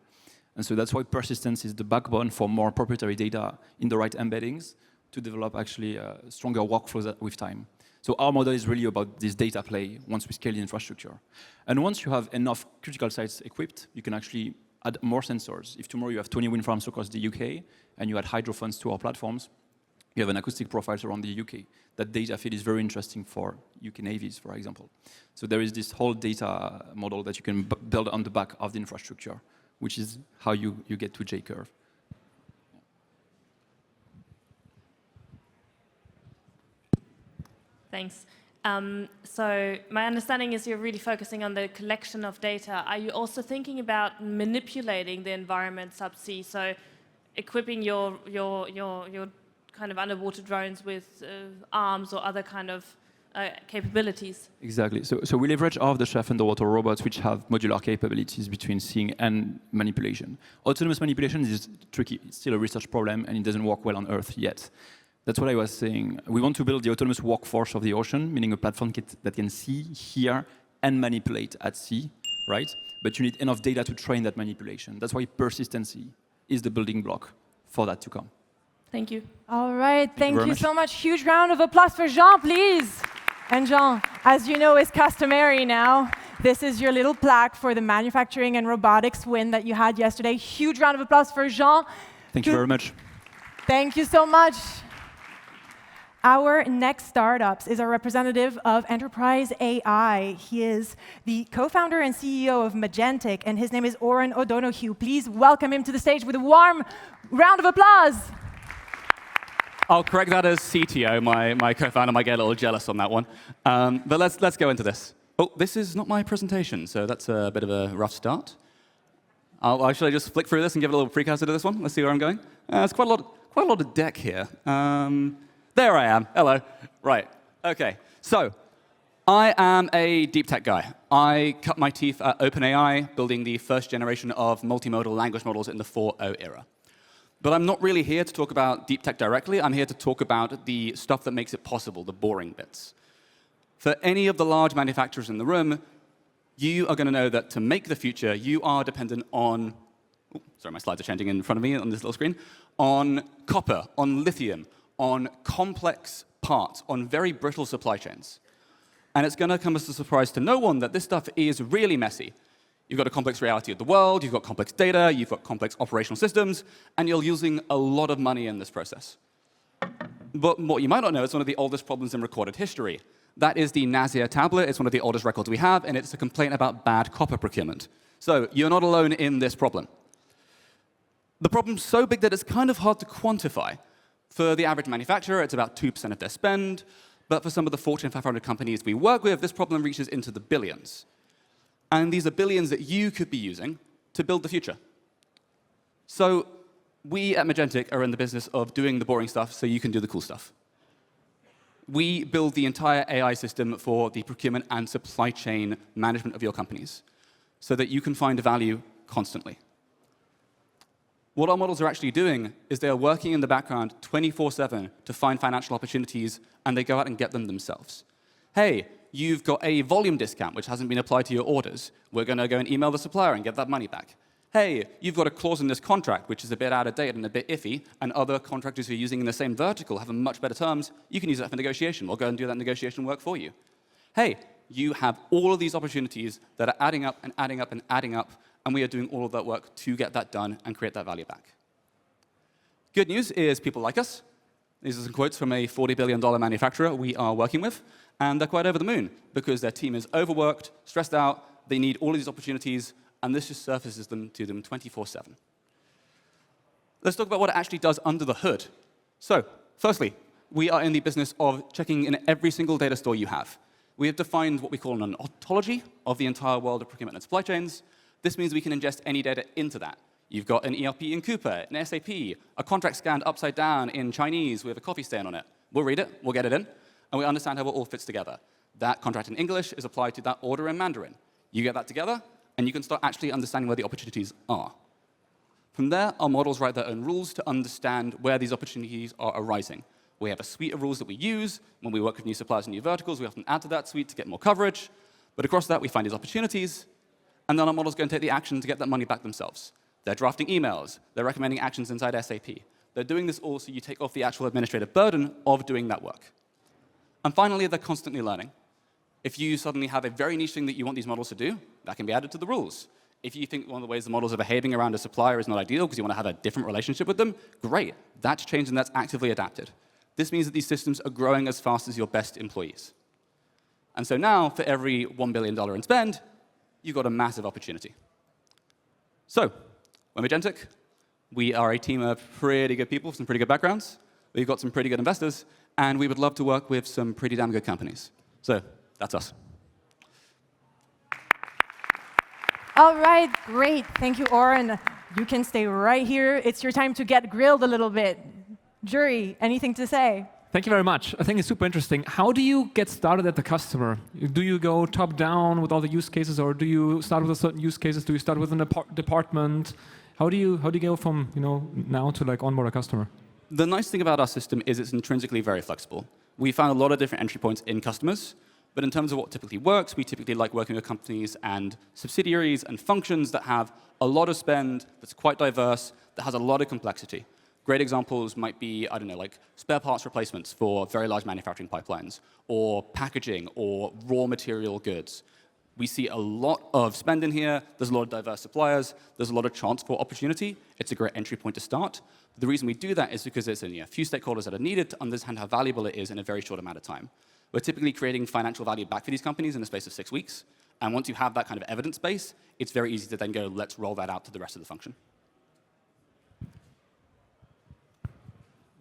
Speaker 9: And so that's why persistence is the backbone for more proprietary data in the right embeddings to develop actually stronger workflows with time. So our model is really about this data play once we scale the infrastructure. And once you have enough critical sites equipped, you can actually add more sensors. If tomorrow you have 20 wind farms across the UK and you add hydro funds to our platforms, you have an acoustic profile around the UK. That data feed is very interesting for UK navies, for example. So there is this whole data model that you can build on the back of the infrastructure, which is how you get to J-curve.
Speaker 6: Thanks. So my understanding is you're really focusing on the collection of data. Are you also thinking about manipulating the environment subsea? So equipping your kind of underwater drones with arms or other kind of capabilities?
Speaker 9: Exactly. So we leverage off-the-shelf underwater robots which have modular capabilities between seeing and manipulation. Autonomous manipulation is tricky. It's still a research problem, and it doesn't work well on Earth yet. That's what I was saying. We want to build the autonomous workforce of the ocean, meaning a platform that can see, hear, and manipulate at sea, right? But you need enough data to train that manipulation. That's why persistency is the building block for that to come.
Speaker 6: Thank you.
Speaker 1: All right, thank you so much. Huge round of applause for Jean, please. And Jean, as you know, is customary now. This is your little plaque for the manufacturing and robotics win that you had yesterday. Huge round of applause for Jean.
Speaker 9: Thank you very much.
Speaker 1: Thank you so much. Our next startup is a representative of Enterprise AI. He is the co-founder and CEO of Magentic, and his name is Oren O'Donoghue. Please welcome him to the stage with a warm round of applause.
Speaker 10: I'll correct that as CTO. My co-founder might get a little jealous on that one. But let's go into this. Oh, this is not my presentation, so that's a bit of a rough start. Should I just flick through this and give it a little precursor to this one? Let's see where I'm going. There's quite a lot of deck here. There I am. Hello. Right. OK. So I am a deep tech guy. I cut my teeth at OpenAI, building the first generation of multimodal language models in the 4.0 era. But I'm not really here to talk about deep tech directly. I'm here to talk about the stuff that makes it possible, the boring bits. For any of the large manufacturers in the room, you are going to know that to make the future, you are dependent on, sorry, my slides are changing in front of me on this little screen, on copper, on lithium, on complex parts, on very brittle supply chains. And it's going to come as a surprise to no one that this stuff is really messy. You've got a complex reality of the world, you've got complex data, you've got complex operational systems, and you're using a lot of money in this process. But what you might not know is one of the oldest problems in recorded history. That is the Nazir tablet. It's one of the oldest records we have, and it's a complaint about bad copper procurement. So you're not alone in this problem. The problem's so big that it's kind of hard to quantify. For the average manufacturer, it's about 2% of their spend. But for some of the Fortune 500 companies we work with, this problem reaches into the billions. And these are billions that you could be using to build the future. So we at Magentic are in the business of doing the boring stuff so you can do the cool stuff. We build the entire AI system for the procurement and supply chain management of your companies so that you can find value constantly. What our models are actually doing is they are working in the background 24/7 to find financial opportunities, and they go out and get them themselves. Hey, you've got a volume discount which hasn't been applied to your orders. We're going to go and email the supplier and get that money back. Hey, you've got a clause in this contract which is a bit out of date and a bit iffy, and other contractors who are using in the same vertical have much better terms. You can use that for negotiation. We'll go and do that negotiation work for you. Hey, you have all of these opportunities that are adding up and adding up and adding up, and we are doing all of that work to get that done and create that value back. Good news is people like us. These are some quotes from a $40 billion manufacturer we are working with, and they're quite over the moon because their team is overworked, stressed out, they need all of these opportunities, and this just surfaces them to them 24/7. Let's talk about what it actually does under the hood. So, firstly, we are in the business of checking in every single data store you have. We have defined what we call an ontology of the entire world of procurement and supply chains. This means we can ingest any data into that. You've got an ERP in Coupa, an SAP, a contract scanned upside down in Chinese with a coffee stain on it. We'll read it, we'll get it in, and we understand how it all fits together. That contract in English is applied to that order in Mandarin. You get that together, and you can start actually understanding where the opportunities are. From there, our models write their own rules to understand where these opportunities are arising. We have a suite of rules that we use. When we work with new suppliers and new verticals, we often add to that suite to get more coverage. But across that, we find these opportunities, and then our models go and take the action to get that money back themselves. They're drafting emails. They're recommending actions inside SAP. They're doing this all so you take off the actual administrative burden of doing that work. And finally, they're constantly learning. If you suddenly have a very niche thing that you want these models to do, that can be added to the rules. If you think one of the ways the models are behaving around a supplier is not ideal because you want to have a different relationship with them, great. That's changed and that's actively adapted. This means that these systems are growing as fast as your best employees. And so now, for every $1 billion in spend, you've got a massive opportunity. So, we're Magentic. We are a team of pretty good people with some pretty good backgrounds. We've got some pretty good investors, and we would love to work with some pretty damn good companies. So, that's us.
Speaker 1: All right, great. Thank you, Oren. You can stay right here. It's your time to get grilled a little bit. Jury, anything to say?
Speaker 5: Thank you very much. I think it's super interesting. How do you get started at the customer? Do you go top down with all the use cases, or do you start with a certain use cases? Do you start with a department? How do you go from now to like onboard a customer?
Speaker 10: The nice thing about our system is it's intrinsically very flexible. We found a lot of different entry points in customers, but in terms of what typically works, we typically like working with companies and subsidiaries and functions that have a lot of spend, that's quite diverse, that has a lot of complexity. Great examples might be, I don't know, like spare parts replacements for very large manufacturing pipelines, or packaging, or raw material goods. We see a lot of spend in here. There's a lot of diverse suppliers. There's a lot of chance for opportunity. It's a great entry point to start. The reason we do that is because there's a few stakeholders that are needed to understand how valuable it is in a very short amount of time. We're typically creating financial value back for these companies in the space of 6 weeks. And once you have that kind of evidence base, it's very easy to then go, let's roll that out to the rest of the function.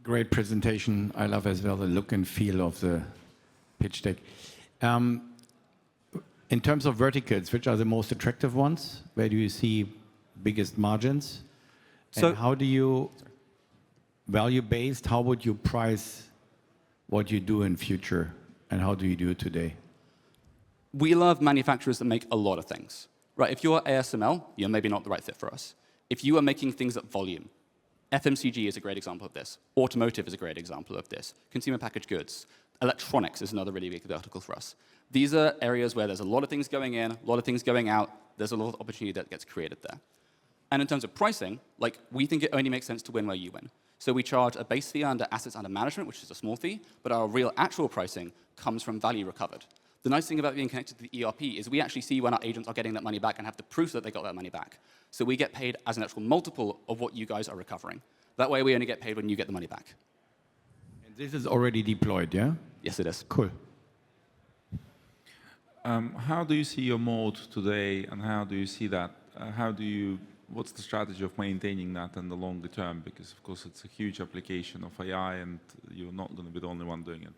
Speaker 3: Great presentation. I love as well the look and feel of the pitch deck. In terms of verticals, which are the most attractive ones? Where do you see biggest margins?
Speaker 10: So,
Speaker 3: and how do you, value-based, how would you price what you do in future? And how do you do it today?
Speaker 10: We love manufacturers that make a lot of things. Right? If you're ASML, you're maybe not the right fit for us. If you are making things at volume, FMCG is a great example of this. Automotive is a great example of this. Consumer packaged goods. Electronics is another really big vertical for us. These are areas where there's a lot of things going in, a lot of things going out. There's a lot of opportunity that gets created there. And in terms of pricing, like, we think it only makes sense to win where you win. So we charge a base fee under assets under management, which is a small fee, but our real actual pricing comes from value recovered. The nice thing about being connected to the ERP is we actually see when our agents are getting that money back and have the proof that they got that money back. So we get paid as an actual multiple of what you guys are recovering. That way we only get paid when you get the money back.
Speaker 3: And this is already deployed, yeah?
Speaker 10: Yes, it is.
Speaker 3: Cool.
Speaker 4: How do you see your moat today, and how do you see that? What's the strategy of maintaining that in the longer term? Because, of course, it's a huge application of AI, and you're not going to be the only one doing it.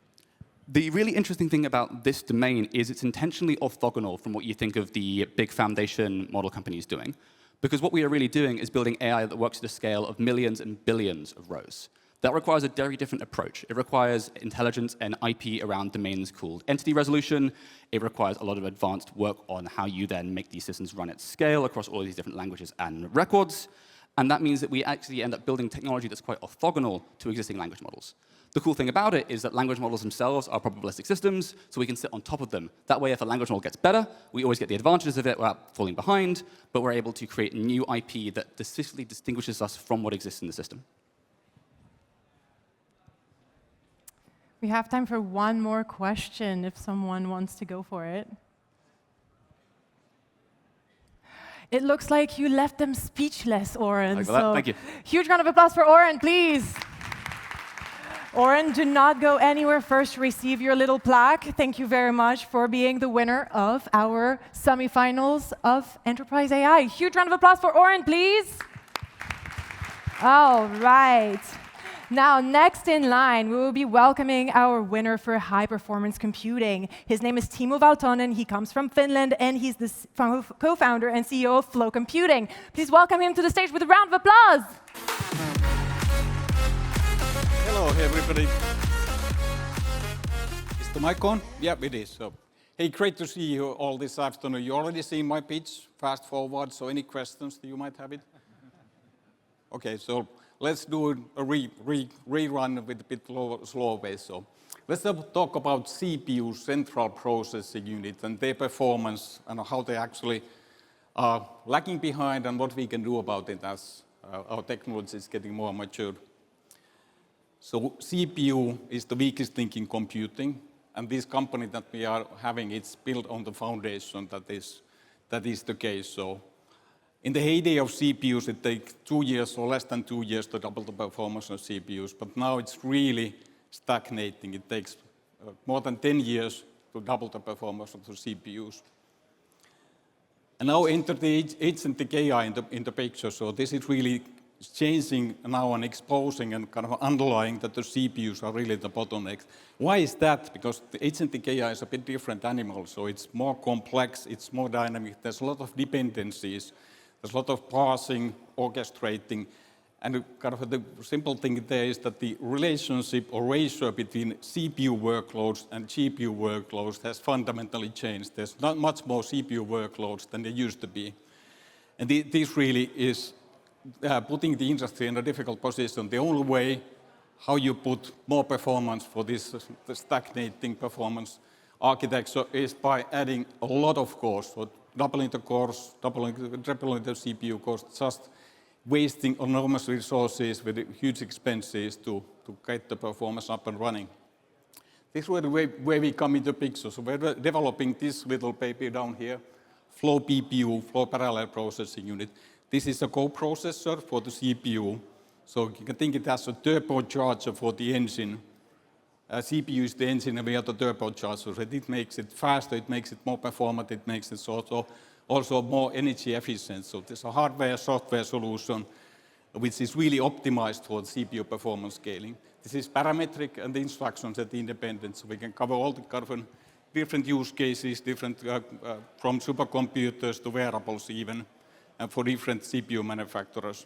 Speaker 10: The really interesting thing about this domain is it's intentionally orthogonal from what you think of the big foundation model companies doing. Because what we are really doing is building AI that works at a scale of millions and billions of rows. That requires a very different approach. It requires intelligence and IP around domains called entity resolution. It requires a lot of advanced work on how you then make these systems run at scale across all of these different languages and records. And that means that we actually end up building technology that's quite orthogonal to existing language models. The cool thing about it is that language models themselves are probabilistic systems, so we can sit on top of them. That way, if a language model gets better, we always get the advantages of it without falling behind, but we're able to create new IP that specifically distinguishes us from what exists in the system.
Speaker 1: We have time for one more question if someone wants to go for it. It looks like you left them speechless, Oren.
Speaker 10: So thank you.
Speaker 1: Huge round of applause for Oren, please. Oren, do not go anywhere. First, receive your little plaque. Thank you very much for being the winner of our semifinals of Enterprise AI. Huge round of applause for Oren, please. All right. Now, next in line, we will be welcoming our winner for high-performance computing. His name is Timo Valtonen. He comes from Finland, and he's the co-founder and CEO of Flow Computing. Please welcome him to the stage with a round of applause.
Speaker 11: Hello, everybody. Is the mic on? Yeah, it is. So, hey, great to see you all this afternoon. You already seen my pitch, fast forward, so any questions you might have it? Okay, so let's do a rerun with a bit slower pace. So let's talk about CPU, central processing unit, and their performance and how they actually are lagging behind and what we can do about it as our technology is getting more mature. So CPU is the weakest link in computing, and this company that we are having, it's built on the foundation that is the case. So in the heyday of CPUs, it takes 2 years or less than 2 years to double the performance of CPUs, but now it's really stagnating. It takes more than 10 years to double the performance of the CPUs. And now enter the agentic AI in the picture. So this is really changing now and exposing and kind of underlying that the CPUs are really the bottlenecks. Why is that? Because the agentic AI is a bit different animal, so it's more complex, it's more dynamic, there's a lot of dependencies, there's a lot of parsing, orchestrating, and kind of the simple thing there is that the relationship or ratio between CPU workloads and GPU workloads has fundamentally changed. There's not much more CPU workloads than there used to be. And this really is putting the industry in a difficult position. The only way how you put more performance for this stagnating performance architecture is by adding a lot of cores. So doubling the cores, tripling the CPU cores, just wasting enormous resources with huge expenses to get the performance up and running. This is where we come into the picture. So we're developing this little baby down here, Flow PPU, Flow Parallel Processing Unit. This is a co-processor for the CPU. So you can think it as a turbocharger for the engine. CPU is the engine and we are the turbocharger. So it makes it faster, it makes it more performant, it makes it also more energy efficient. So there's a hardware-software solution which is really optimized for the CPU performance scaling. This is parametric and the instruction set independent. So we can cover all the kind of different use cases, different from supercomputers to wearables even, and for different CPU manufacturers.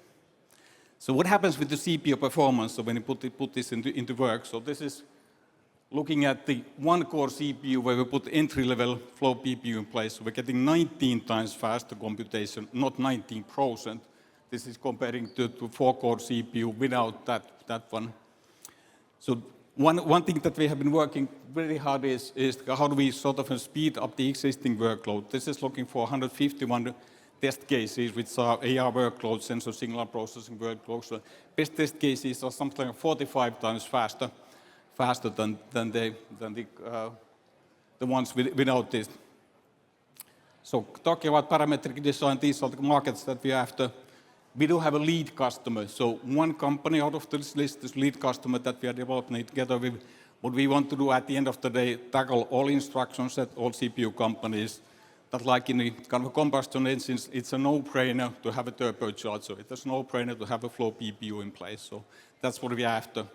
Speaker 11: So what happens with the CPU performance when you put this into work? So this is looking at the one-core CPU where we put entry-level Flow PPU in place. So we're getting 19 times faster computation, not 19%. This is comparing to 4-core CPU without that one. So one thing that we have been working very hard is how do we sort of speed up the existing workload. This is looking for 151 test cases, which are AR workloads, sensor signal processing workloads. So best test cases are something like 45 times faster than the ones without this. So talking about parametric design, these are the markets that we are after. We do have a lead customer. So one company out of this list is lead customer that we are developing together with. What we want to do at the end of the day, tackle all instruction set, all CPU companies. That like in the kind of combustion engines, it's a no-brainer to have a turbocharger. It's a no-brainer to have a flow PPU in place. So that's what we are after.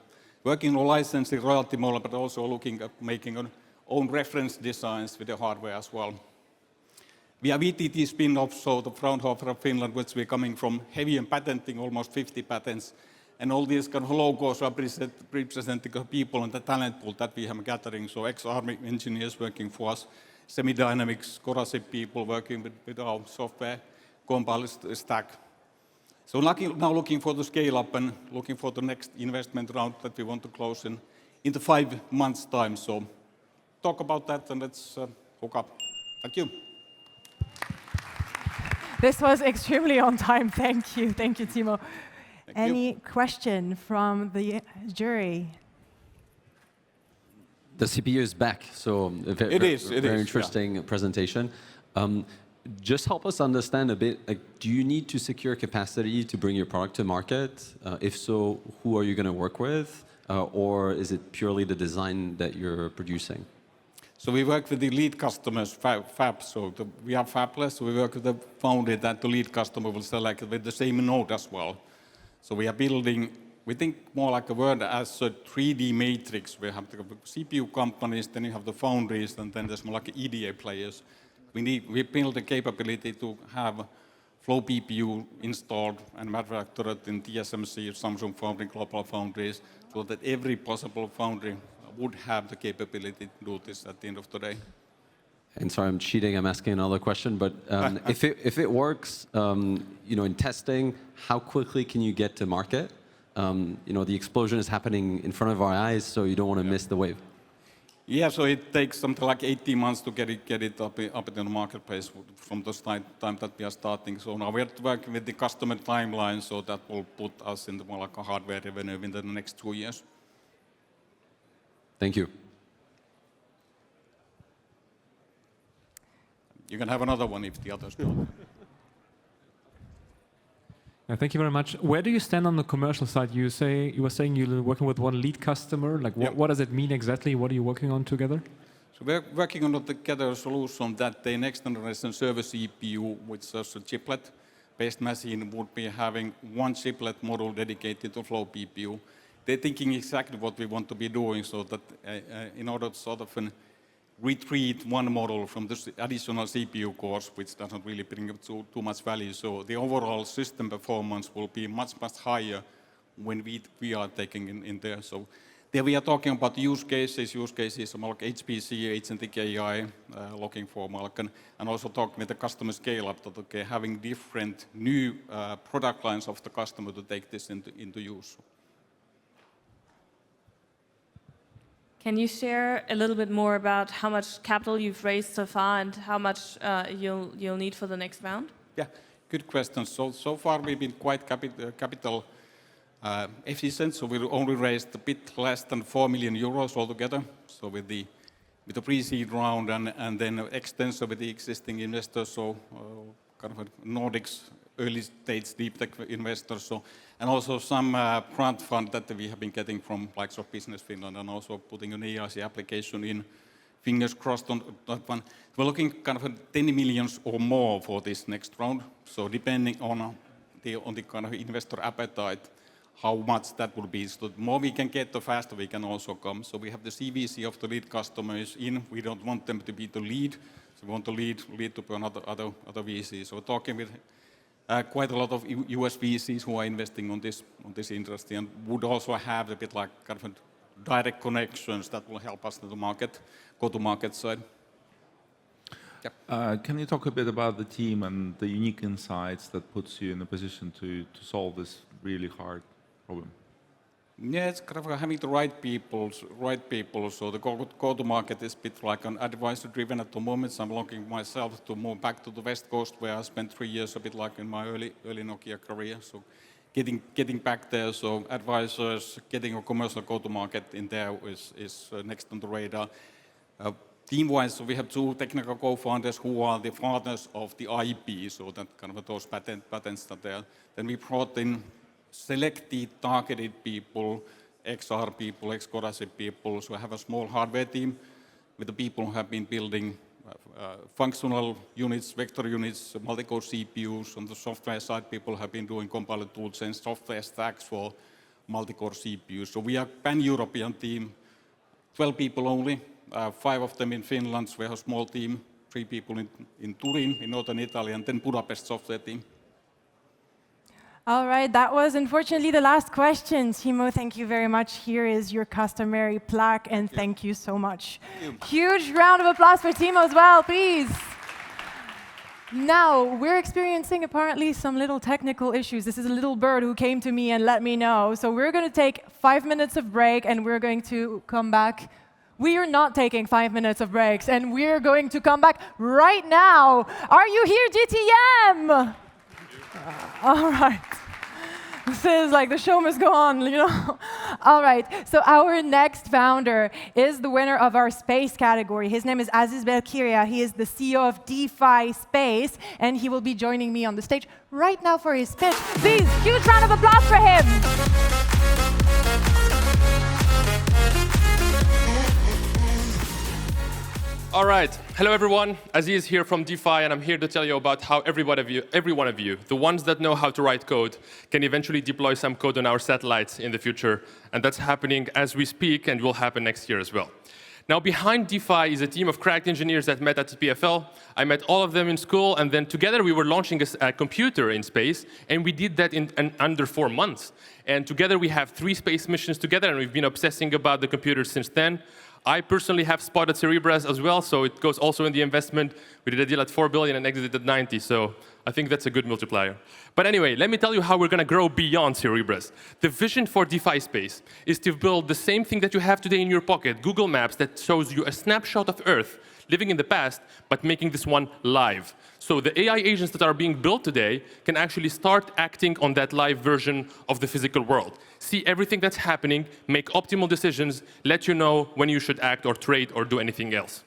Speaker 11: Working on licensing royalty model, but also looking at making our own reference designs with the hardware as well. We have VTT spin-off, so the Fraunhofer of Finland, which we're coming from heavy and patenting, almost 50 patents. And all these kind of logos are representing the people and the talent pool that we have gathering. So ex-Army engineers working for us, Semidynamics, Corazip people working with our software, compiler stack. So now looking for the scale up and looking for the next investment round that we want to close in the 5 months' time. So talk about that and let's hook up. Thank you.
Speaker 1: This was extremely on time. Thank you. Thank you, Timo. Any question from the jury?
Speaker 2: The CPU is back, so a very interesting presentation. Just help us understand a bit, like, do you need to secure capacity to bring your product to market? If so, who are you going to work with? Or is it purely the design that you're producing?
Speaker 11: So we work with the lead customers, fab. So we are fabless, so we work with the foundry that the lead customer will select with the same node as well. So we are building, we think more like a word as a 3D matrix. We have the CPU companies, then you have the foundries, and then there's more like EDA players. We build the capability to have flow PPU installed and manufactured in TSMC, Samsung Foundry, Global Foundries, so that every possible foundry would have the capability to do this at the end of the day.
Speaker 2: And sorry, I'm cheating. I'm asking another question. But if it works, in testing, how quickly can you get to market? The explosion is happening in front of our eyes, so you don't want to miss the wave.
Speaker 11: Yeah, so it takes something like 18 months to get it up in the marketplace from the time that we are starting. So now we are working with the customer timeline, so that will put us in the more like a hardware revenue in the next 2 years.
Speaker 2: Thank you.
Speaker 11: You can have another one if the others don't.
Speaker 5: Thank you very much. Where do you stand on the commercial side? You were saying you're working with one lead customer. Like, what does it mean exactly? What are you working on together?
Speaker 11: So we're working on together a solution that the next generation server CPU, which is a chiplet-based machine, would be having one chiplet model dedicated to flow PPU. They're thinking exactly what we want to be doing, so that in order to sort of retreat one model from this additional CPU cores, which doesn't really bring up too much value. So the overall system performance will be much higher when we are taking in there. So there we are talking about use cases more like HPC, agentic AI, looking for more like, and also talking with the customer scale up that having different new product lines of the customer to take this into use.
Speaker 6: Can you share a little bit more about how much capital you've raised so far and how much you'll need for the next round?
Speaker 11: Yeah, good question. So far we've been quite capital efficient, so we only raised a bit less than 4 million euros altogether. So with the pre-seed round and then extension with the existing investors, so kind of Nordics, early stage deep tech investors, so, and also some grant fund that we have been getting from likes of Business Finland, and also putting an ERC application in. Fingers crossed on that one. We're looking kind of 10 millions or more for this next round. So depending on the kind of investor appetite, how much that will be. So the more we can get, the faster we can also come. So we have the CVC of the lead customers in. We don't want them to be the lead. So we want to lead to other VCs. So we're talking with quite a lot of US VCs who are investing on this industry and would also have a bit like kind of direct connections that will help us to the market, go to market side.
Speaker 4: Can you talk a bit about the team and the unique insights that puts you in a position to solve this really hard problem?
Speaker 11: Yeah, it's kind of having the right people. So the go-to-market is a bit like an advisor-driven at the moment. So I'm looking myself to move back to the West Coast, where I spent 3 years, a bit like in my early Nokia career. So getting back there, so advisors, getting a commercial go-to-market in there is next on the radar. Team-wise, so we have 2 technical co-founders who are the fathers of the IP, so that kind of those patents are there. Then we brought in selected, targeted people, XR people, X-Corazon people. So I have a small hardware team with the people who have been building functional units, vector units, multi-core CPUs. On the software side, people have been doing compiler tools and software stacks for multi-core CPUs. So we are a pan-European team, 12 people only, 5 of them in Finland. So we have a small team, 3 people in Turin, in northern Italy, and then Budapest software team.
Speaker 1: All right, that was unfortunately the last question. Timo, thank you very much. Here is your customary plaque, and thank you so much. Huge round of applause for Timo as well, please. Now, we're experiencing apparently some little technical issues. This is a little bird who came to me and let me know. So we're going to take 5 minutes of break, and we're going to come back. We are not taking 5 minutes of breaks, and we're going to come back right now. Are you here, DTM? All right. This is like the show must go on, you know? All right. So our next founder is the winner of our space category. His name is Aziz Belkiria. He is the CEO of DeFi Space, and he will be joining me on the stage right now for his pitch. Please, huge round of applause for him.
Speaker 12: All right. Hello, everyone. Aziz here from DeFi, and I'm here to tell you about how every one of you, the ones that know how to write code, can eventually deploy some code on our satellites in the future. And that's happening as we speak and will happen next year as well. Now, behind DeFi is a team of cracked engineers that met at TPFL. I met all of them in school, and then together we were launching a computer in space, and we did that in under 4 months. And together we have 3 space missions together, and we've been obsessing about the computer since then. I personally have spotted Cerebras as well, so it goes also in the investment. We did a deal at 4 billion and exited at 90, so I think that's a good multiplier. But anyway, let me tell you how we're going to grow beyond Cerebras. The vision for DeFi Space is to build the same thing that you have today in your pocket, Google Maps, that shows you a snapshot of Earth, living in the past, but making this one live. So the AI agents that are being built today can actually start acting on that live version of the physical world. See everything that's happening, make optimal decisions, let you know when you should act or trade or do anything else.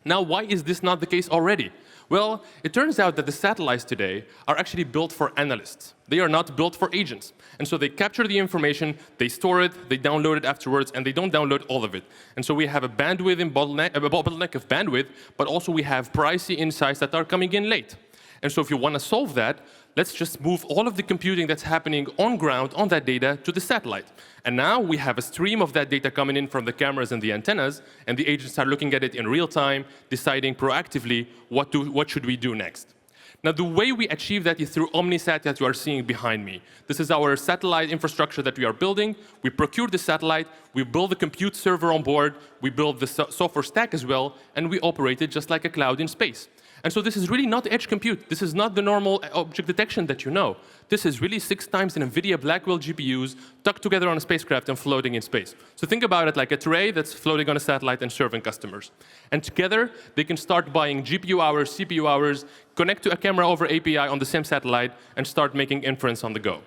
Speaker 12: Now, why is this not the case already? Well, it turns out that the satellites today are actually built for analysts. They are not built for agents. And so they capture the information, they store it, they download it afterwards, and they don't download all of it. And so we have a bottleneck of bandwidth, but also we have pricey insights that are coming in late. And so if you want to solve that, let's just move all of the computing that's happening on ground on that data to the satellite. And now we have a stream of that data coming in from the cameras and the antennas, and the agents are looking at it in real time, deciding proactively what should we do next. Now, the way we achieve that is through OmniSat that you are seeing behind me. This is our satellite infrastructure that we are building. We procure the satellite, we build the compute server on board, we build the software stack as well, and we operate it just like a cloud in space. And so this is really not edge compute. This is not the normal object detection that you know. This is really 6 times in NVIDIA Blackwell GPUs tucked together on a spacecraft and floating in space. So think about it like a tray that's floating on a satellite and serving customers. And together, they can start buying GPU hours, CPU hours, connect to a camera over API on the same satellite, and start making inference on the go.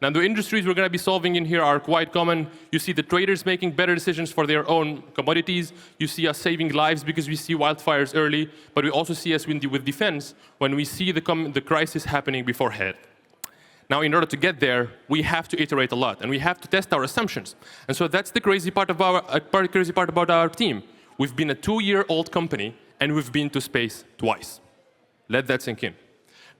Speaker 12: Now, the industries we're going to be solving in here are quite common. You see the traders making better decisions for their own commodities. You see us saving lives because we see wildfires early. But we also see us with defense when we see the crisis happening beforehand. Now, in order to get there, we have to iterate a lot, and we have to test our assumptions. And so that's the crazy part about our team. We've been a 2-year-old company, and we've been to space twice. Let that sink in.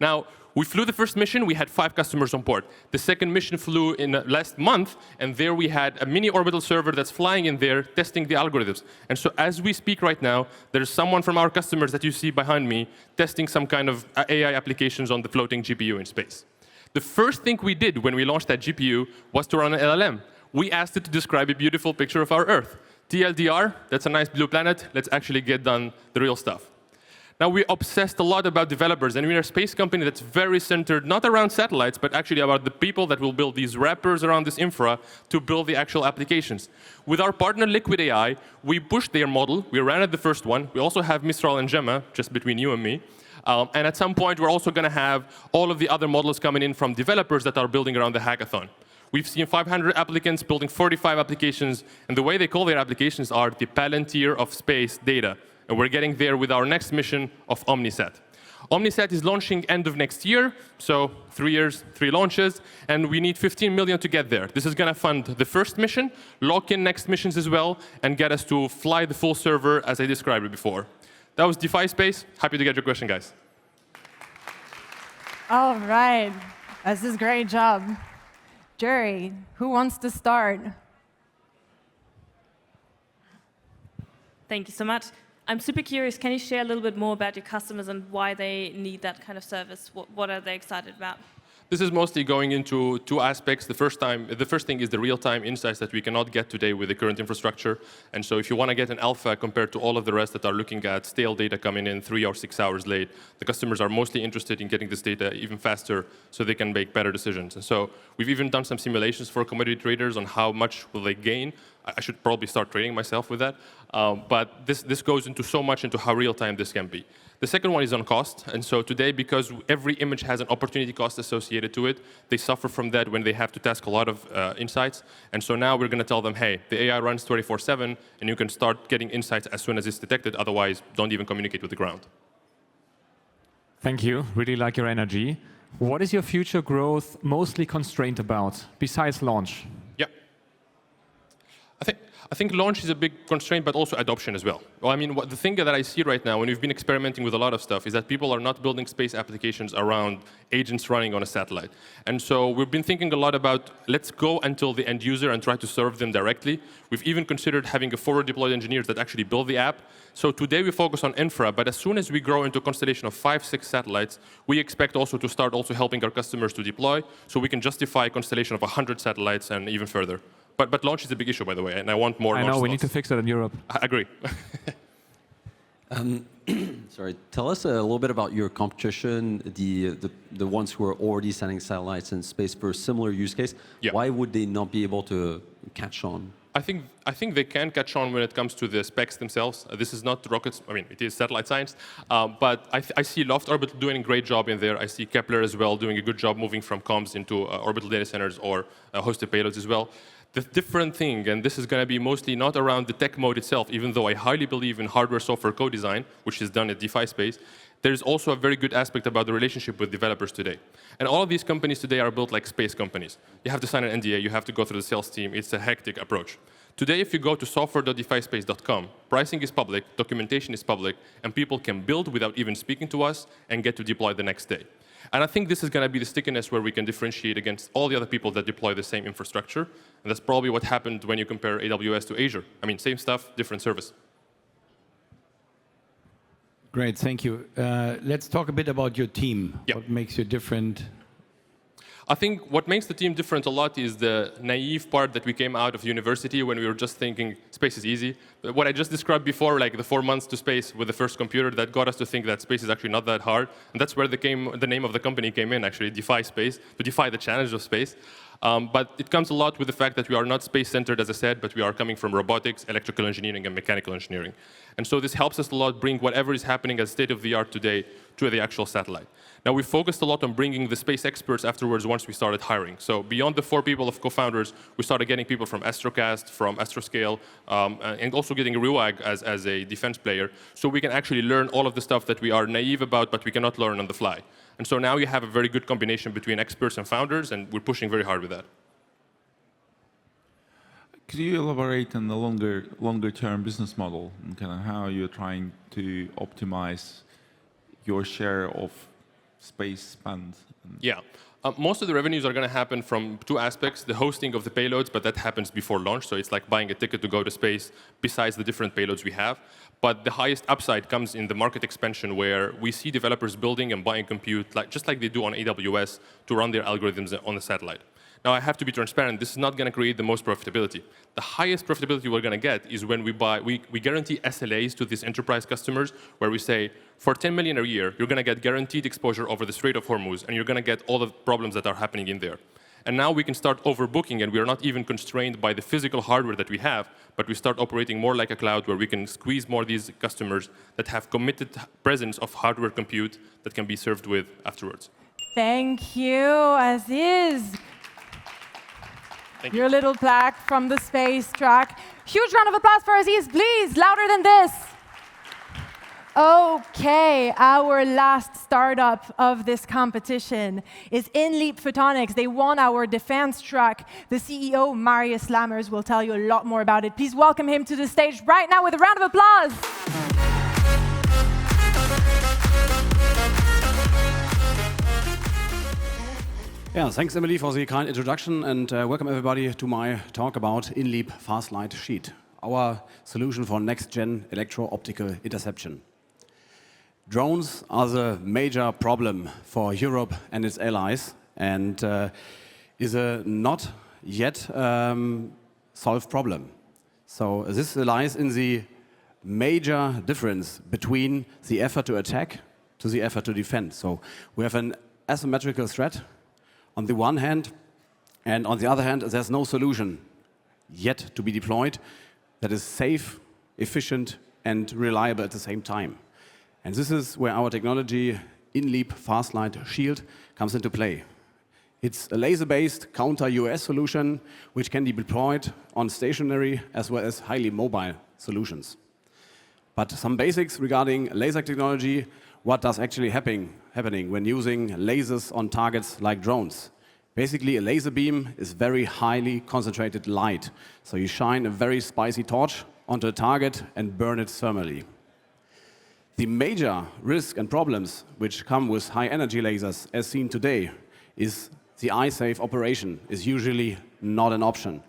Speaker 12: Now, we flew the first mission, we had 5 customers on board. The second mission flew in last month, and there we had a mini orbital server that's flying in there, testing the algorithms. And so as we speak right now, there's someone from our customers that you see behind me testing some kind of AI applications on the floating GPU in space. The first thing we did when we launched that GPU was to run an LLM. We asked it to describe a beautiful picture of our Earth. TLDR, that's a nice blue planet, let's actually get done the real stuff. Now, we obsessed a lot about developers, and we're a space company that's very centered, not around satellites, but actually about the people that will build these wrappers around this infra to build the actual applications. With our partner Liquid AI, we pushed their model. We ran at the first one. We also have Mistral and Gemma, just between you and me. And at some point, we're also going to have all of the other models coming in from developers that are building around the hackathon. We've seen 500 applicants building 45 applications, and the way they call their applications are the Palantir of space data. And we're getting there with our next mission of OmniSat. OmniSat is launching end of next year, so 3 years, 3 launches, and we need 15 million to get there. This is going to fund the first mission, lock in next missions as well, and get us to fly the full server as I described it before. That was DeFi Space. Happy to get your question, guys.
Speaker 1: All right. This is a great job. Jerry, who wants to start?
Speaker 6: Thank you so much. I'm super curious, can you share a little bit more about your customers and why they need that kind of service? What are they excited about?
Speaker 12: This is mostly going into 2 aspects. The first thing is the real-time insights that we cannot get today with the current infrastructure. And so if you want to get an alpha compared to all of the rest that are looking at stale data coming in 3 or 6 hours late, the customers are mostly interested in getting this data even faster so they can make better decisions. And so we've even done some simulations for commodity traders on how much will they gain. I should probably start trading myself with that. But this goes into so much into how real-time this can be. The second one is on cost. And so today, because every image has an opportunity cost associated to it, they suffer from that when they have to task a lot of insights. And so now we're going to tell them, hey, the AI runs 24/7, and you can start getting insights as soon as it's detected. Otherwise, don't even communicate with the ground.
Speaker 5: Thank you. Really like your energy. What is your future growth mostly constrained about, besides launch?
Speaker 12: Yeah. I think launch is a big constraint, but also adoption as well. Well, I mean, the thing that I see right now, and we've been experimenting with a lot of stuff, is that people are not building space applications around agents running on a satellite. And so we've been thinking a lot about, let's go until the end user and try to serve them directly. We've even considered having a forward deployed engineers that actually build the app. So today we focus on infra, but as soon as we grow into a constellation of 5, 6 satellites, we expect also to start also helping our customers to deploy, so we can justify a constellation of 100 satellites and even further. But launch is a big issue, by the way, and I want more launch
Speaker 5: I know, we
Speaker 12: slots.
Speaker 5: need to fix that in Europe.
Speaker 12: I agree.
Speaker 2: Sorry, tell us a little bit about your competition, the ones who are already sending satellites in space for a similar use case.
Speaker 12: Yeah.
Speaker 2: Why would they not be able to catch on?
Speaker 12: I think they can catch on when it comes to the specs themselves. This is not rockets. I mean, it is satellite science. But I see Loft Orbital doing a great job in there. I see Kepler as well doing a good job moving from comms into orbital data centers or hosted payloads as well. The different thing, and this is going to be mostly not around the tech mode itself, even though I highly believe in hardware-software co-design, which is done at DeFi Space, there's also a very good aspect about the relationship with developers today. And all of these companies today are built like space companies. You have to sign an NDA, you have to go through the sales team. It's a hectic approach. Today, if you go to software.defispace.com, pricing is public, documentation is public, and people can build without even speaking to us and get to deploy the next day. And I think this is going to be the stickiness where we can differentiate against all the other people that deploy the same infrastructure. And that's probably what happened when you compare AWS to Azure. I mean, same stuff, different service.
Speaker 3: Great, thank you. Let's talk a bit about your team.
Speaker 12: Yeah.
Speaker 3: What makes you different?
Speaker 12: I think what makes the team different a lot is the naive part that we came out of university when we were just thinking space is easy. What I just described before, like the 4 months to space with the first computer, that got us to think that space is actually not that hard. And that's where the name of the company came in, actually, DeFi Space, to defy the challenge of space. But it comes a lot with the fact that we are not space-centered, as I said, but we are coming from robotics, electrical engineering, and mechanical engineering. And so this helps us a lot bring whatever is happening as state-of-the-art today to the actual satellite. Now, we focused a lot on bringing the space experts afterwards once we started hiring. So beyond the 4 people of co-founders, we started getting people from Astrocast, from Astroscale, and also getting RUAG as a defense player, so we can actually learn all of the stuff that we are naive about, but we cannot learn on the fly. And so now you have a very good combination between experts and founders, and we're pushing very hard with that.
Speaker 4: Could you elaborate on the longer-term business model and kind of how you're trying to optimize your share of space spend?
Speaker 12: Yeah. Most of the revenues are going to happen from 2 aspects. The hosting of the payloads, but that happens before launch. So it's like buying a ticket to go to space besides the different payloads we have. But the highest upside comes in the market expansion, where we see developers building and buying compute, just like they do on AWS, to run their algorithms on the satellite. Now, I have to be transparent. This is not going to create the most profitability. The highest profitability we're going to get is when we guarantee SLAs to these enterprise customers, where we say, for 10 million a year, you're going to get guaranteed exposure over the Strait of Hormuz, and you're going to get all the problems that are happening in there. And now we can start overbooking, and we are not even constrained by the physical hardware that we have, but we start operating more like a cloud, where we can squeeze more of these customers that have committed presence of hardware compute that can be served with afterwards.
Speaker 1: Thank you, Aziz.
Speaker 12: Thank
Speaker 1: Your
Speaker 12: you.
Speaker 1: little plaque from the space track. Huge round of applause for Aziz, please, louder than this. Okay, our last startup of this competition is InLeap Photonics. They won our defense truck. The CEO, Marius Lammers, will tell you a lot more about it. Please welcome him to the stage right now with a round of applause.
Speaker 13: Yeah, thanks, Emily, for the kind introduction, and welcome everybody to my talk about InLeap Fast Light Sheet, our solution for next-gen electro-optical interception. Drones are the major problem for Europe and its allies, and is a not yet solved problem. So this lies in the major difference between the effort to attack to the effort to defend. So we have an asymmetrical threat on the one hand, and on the other hand, there's no solution yet to be deployed that is safe, efficient, and reliable at the same time. And this is where our technology, InLeap Fast Light Shield, comes into play. It's a laser-based counter-UAS solution which can be deployed on stationary as well as highly mobile solutions. But some basics regarding laser technology, what does actually happening when using lasers on targets like drones. Basically, a laser beam is very highly concentrated light. So you shine a very spicy torch onto a target and burn it thermally. The major risk and problems which come with high-energy lasers, as seen today, is the eye-safe operation is usually not an option.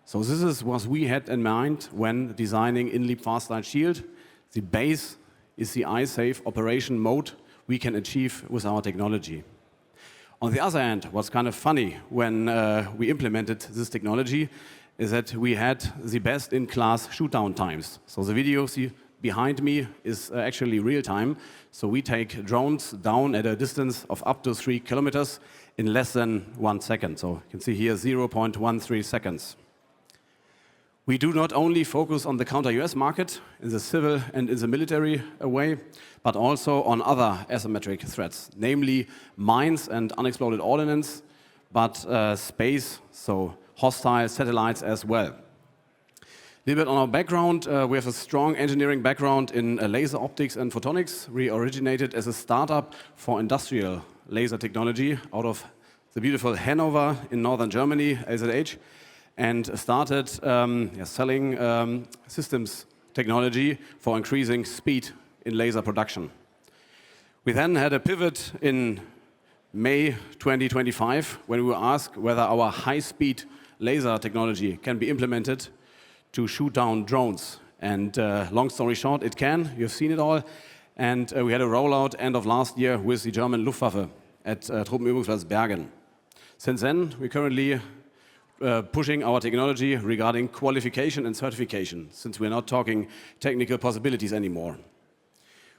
Speaker 13: So this is what we had in mind when designing InLeap Fast Light Shield. The base is the eye-safe operation mode we can achieve with our technology. On the other hand, what's kind of funny when we implemented this technology is that we had the best-in-class shoot-down times. So the video behind me is actually real-time. So we take drones down at a distance of up to 3 kilometers in less than 1 second. So you can see here 0.13 seconds. We do not only focus on the counter-UAS market in the civil and in the military way, but also on other asymmetric threats, namely mines and unexploded ordnance, but space, so hostile satellites as well. A little bit on our background, we have a strong engineering background in laser optics and photonics. We originated as a startup for industrial laser technology out of the beautiful Hanover in northern Germany, LZH, and started selling systems technology for increasing speed in laser production. We then had a pivot in May 2025 when we were asked whether our high-speed laser technology can be implemented to shoot down drones. And long story short, it can. You've seen it all. And we had a rollout end of last year with the German Luftwaffe at Truppenübungsplatz Bergen. Since then, we're currently pushing our technology regarding qualification and certification, since we're not talking technical possibilities anymore.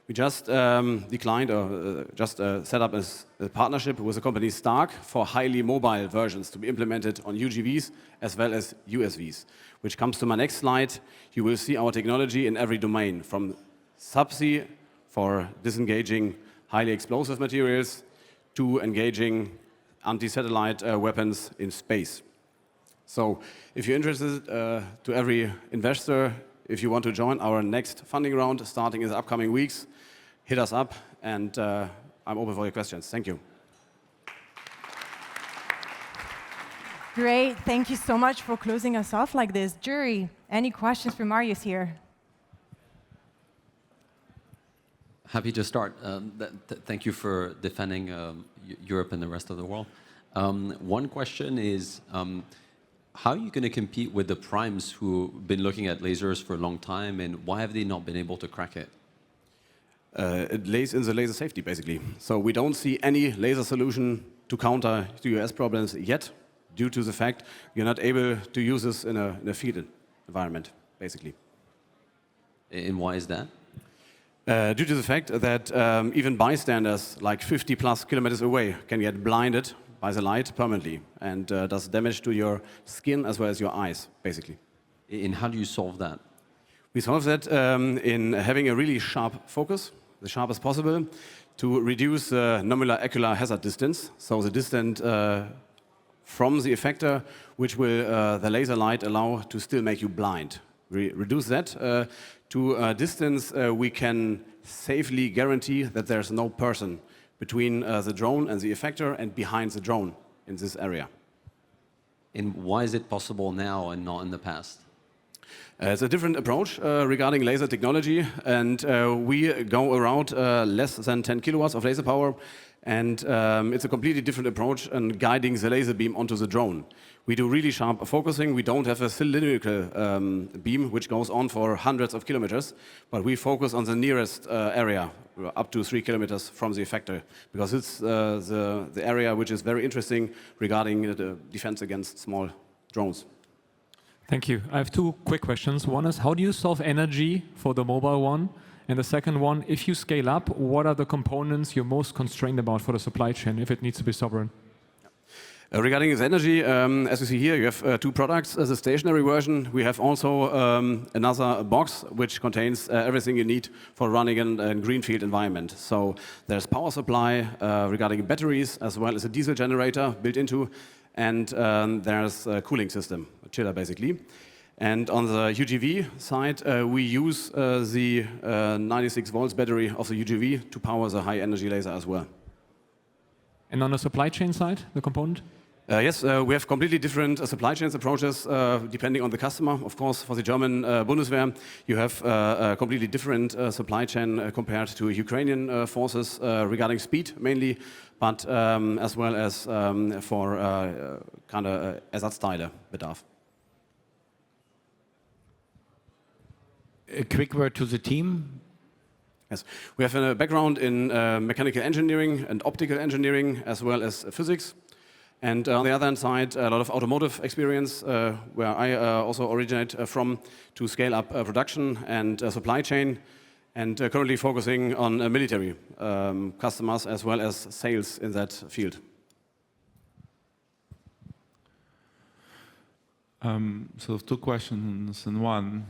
Speaker 13: We just declined or set up a partnership with the company Stark for highly mobile versions to be implemented on UGVs as well as USVs. Which comes to my next slide. You will see our technology in every domain, from subsea for disengaging highly explosive materials to engaging anti-satellite weapons in space. So if you're interested, to every investor, if you want to join our next funding round starting in the upcoming weeks, hit us up, and I'm open for your questions. Thank you.
Speaker 1: Great. Thank you so much for closing us off like this. Jury, any questions for Marius here?
Speaker 2: Happy to start. Thank you for defending Europe and the rest of the world. One question is, how are you going to compete with the primes who've been looking at lasers for a long time, and why have they not been able to crack it?
Speaker 13: It lays in the laser safety, basically. So we don't see any laser solution to counter UAS problems yet, due to the fact you're not able to use this in a field environment, basically.
Speaker 2: And why is that?
Speaker 13: Due to the fact that even bystanders, like 50 plus kilometers away, can get blinded by the light permanently and does damage to your skin as well as your eyes, basically.
Speaker 2: And how do you solve that?
Speaker 13: We solve that in having a really sharp focus, the sharpest possible, to reduce the nominal ocular hazard distance, so the distance from the effector, which will the laser light allow to still make you blind. We reduce that to a distance we can safely guarantee that there's no person between the drone and the effector and behind the drone in this area.
Speaker 2: And why is it possible now and not in the past?
Speaker 13: It's a different approach regarding laser technology, and we go around less than 10 kilowatts of laser power, and it's a completely different approach in guiding the laser beam onto the drone. We do really sharp focusing. We don't have a cylindrical beam which goes on for hundreds of kilometers, but we focus on the nearest area, up to 3 kilometers from the effector, because it's the area which is very interesting regarding the defense against small drones.
Speaker 5: Thank you. I have two quick questions. One is, how do you solve energy for the mobile one? And the second one, if you scale up, what are the components you're most constrained about for the supply chain if it needs to be sovereign?
Speaker 13: Regarding its energy, as you see here, you have two products. As a stationary version, we have also another box which contains everything you need for running a greenfield environment. So there's power supply regarding batteries, as well as a diesel generator built into, and there's a cooling system, a chiller basically. And on the UGV side, we use the 96 volts battery of the UGV to power the high energy laser as well.
Speaker 5: And on the supply chain side, the component?
Speaker 13: Yes, we have completely different supply chain approaches depending on the customer. Of course, for the German Bundeswehr, you have a completely different supply chain compared to Ukrainian forces regarding speed mainly, but as well as for kind of Ersatzteilebedarf.
Speaker 3: A quick word to the team.
Speaker 13: Yes, we have a background in mechanical engineering and optical engineering, as well as physics. And on the other hand side, a lot of automotive experience, where I also originate from, to scale up production and supply chain, and currently focusing on military customers as well as sales in that field.
Speaker 4: So two questions in one.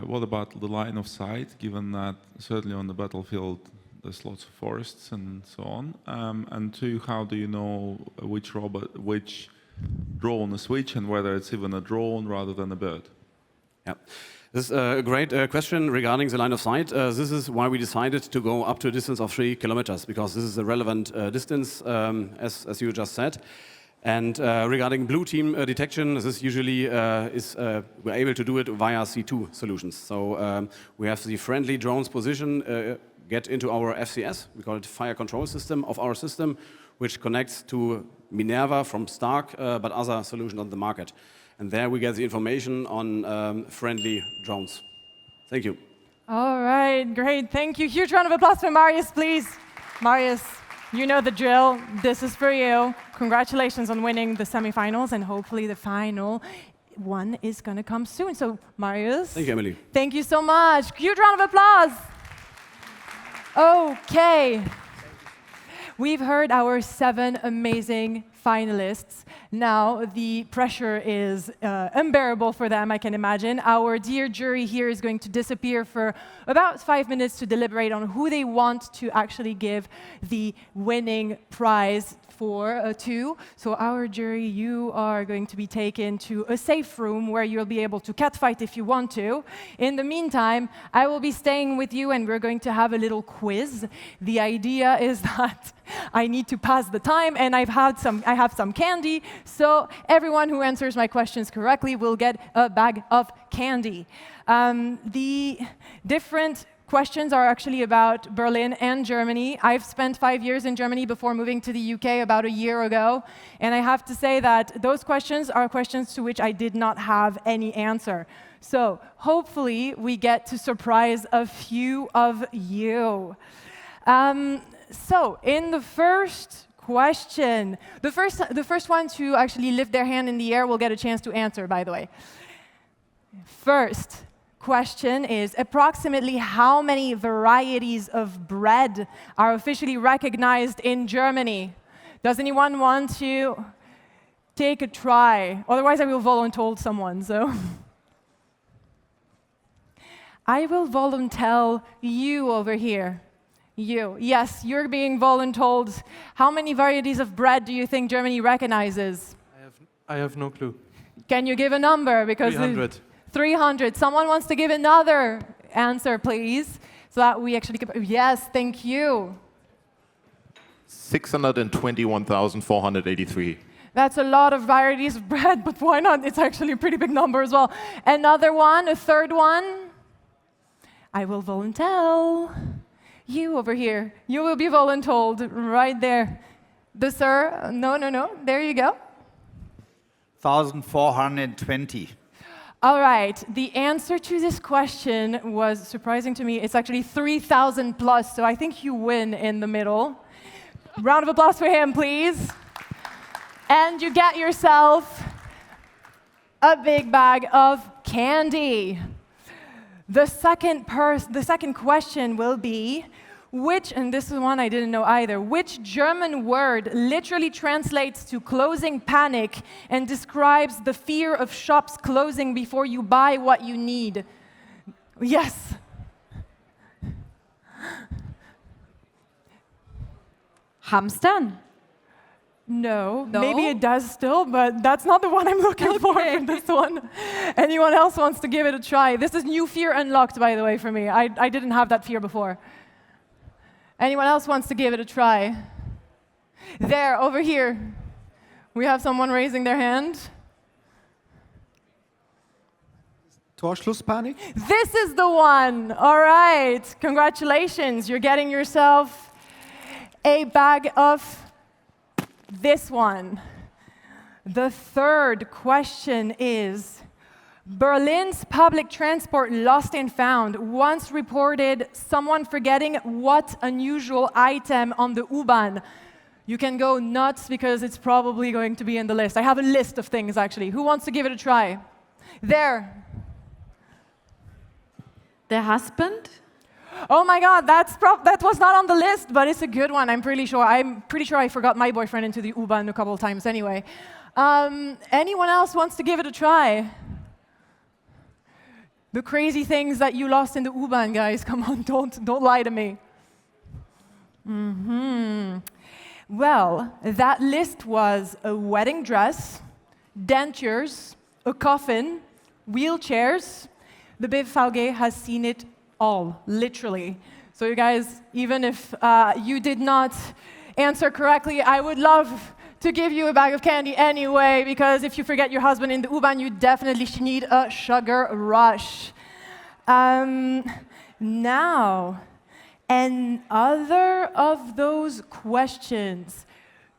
Speaker 4: What about the line of sight, given that certainly on the battlefield there's lots of forests and so on? And two, how do you know which drone to switch and whether it's even a drone rather than a bird?
Speaker 13: Yeah, this is a great question regarding the line of sight. This is why we decided to go up to a distance of 3 kilometers, because this is a relevant distance, as you just said. And regarding blue team detection, this usually we're able to do it via C2 solutions. So we have the friendly drone's position get into our FCS, we call it fire control system of our system, which connects to Minerva from Stark, but other solutions on the market. And there we get the information on friendly drones. Thank you.
Speaker 1: All right, great. Thank you. Huge round of applause for Marius, please. Marius, you know the drill. This is for you. Congratulations on winning the semifinals, and hopefully the final one is going to come soon. So, Marius.
Speaker 13: Thank you, Emily.
Speaker 1: Thank you so much. Huge round of applause. Okay. We've heard our 7 amazing finalists. Now the pressure is unbearable for them, I can imagine. Our dear jury here is going to disappear for about 5 minutes to deliberate on who they want to actually give the winning prize to. So our jury, you are going to be taken to a safe room where you'll be able to catfight if you want to. In the meantime, I will be staying with you and we're going to have a little quiz. The idea is that I need to pass the time, and I have some candy, so everyone who answers my questions correctly will get a bag of candy. The different questions are actually about Berlin and Germany. I've spent 5 years in Germany before moving to the UK about a year ago, and I have to say that those questions are questions to which I did not have any answer. So hopefully we get to surprise a few of you. So in the first question. The first one to actually lift their hand in the air will get a chance to answer, by the way. First question is, approximately how many varieties of bread are officially recognized in Germany? Does anyone want to take a try? Otherwise, I will volunteer someone, so. I will volunteer you over here. You. Yes, you're being voluntold. How many varieties of bread do you think Germany recognizes?
Speaker 12: I have no clue.
Speaker 1: Can you give a number? Because
Speaker 12: 300.
Speaker 1: 300. Someone wants to give another answer, please, so that we actually can. Yes, thank you.
Speaker 8: 621,483.
Speaker 1: That's a lot of varieties of bread, but why not? It's actually a pretty big number as well. Another one, a third one. I will volunteer. You over here. You will be voluntold right there. The sir, no. There you go.
Speaker 14: 1,420.
Speaker 1: All right. The answer to this question was surprising to me. It's actually 3,000 plus, so I think you win in the middle. Round of applause for him, please. And you get yourself a big bag of candy. The second question will be, and this is one I didn't know either, which German word literally translates to closing panic and describes the fear of shops closing before you buy what you need? Yes.
Speaker 15: Hamstern?
Speaker 1: No, maybe it does still, but that's not the one I'm looking for this one. Anyone else wants to give it a try? This is new fear unlocked, by the way, for me. I didn't have that fear before. Anyone else wants to give it a try? There, over here. We have someone raising their hand.
Speaker 14: Torschlusspanik?
Speaker 1: This is the one. All right. Congratulations. You're getting yourself a bag of this one. The third question is, Berlin's public transport lost and found once reported someone forgetting what unusual item on the U-Bahn. You can go nuts because it's probably going to be in the list. I have a list of things, actually. Who wants to give it a try? There.
Speaker 15: The husband?
Speaker 1: Oh my God, that was not on the list, but it's a good one. I'm pretty sure I forgot my boyfriend into the U-Bahn a couple of times anyway. Anyone else wants to give it a try? The crazy things that you lost in the U-Bahn, guys. Come on, don't lie to me. Well, that list was a wedding dress, dentures, a coffin, wheelchairs. The BVG has seen it all, literally. So you guys, even if you did not answer correctly, I would love to give you a bag of candy anyway, because if you forget your husband in the U-Bahn, you definitely need a sugar rush. Now, another of those questions.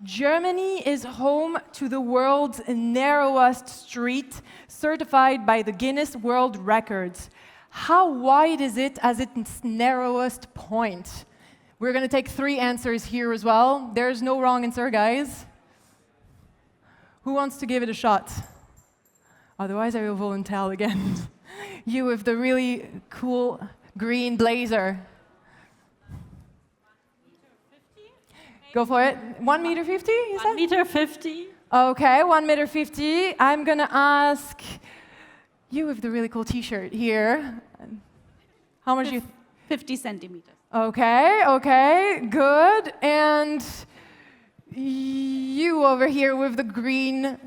Speaker 1: Germany is home to the world's narrowest street, certified by the Guinness World Records. How wide is it as its narrowest point? We're going to take 3 answers here as well. There's no wrong answer, guys. Who wants to give it a shot? Otherwise, I will volunteer again. You with the really cool green blazer. Go for it. 1 meter 50, you said?
Speaker 15: 1 meter 50.
Speaker 1: Okay, 1 meter 50. I'm going to ask you with the really cool T-shirt here. How much you?
Speaker 15: 50 centimeters.
Speaker 1: Okay, good. And you over here with the green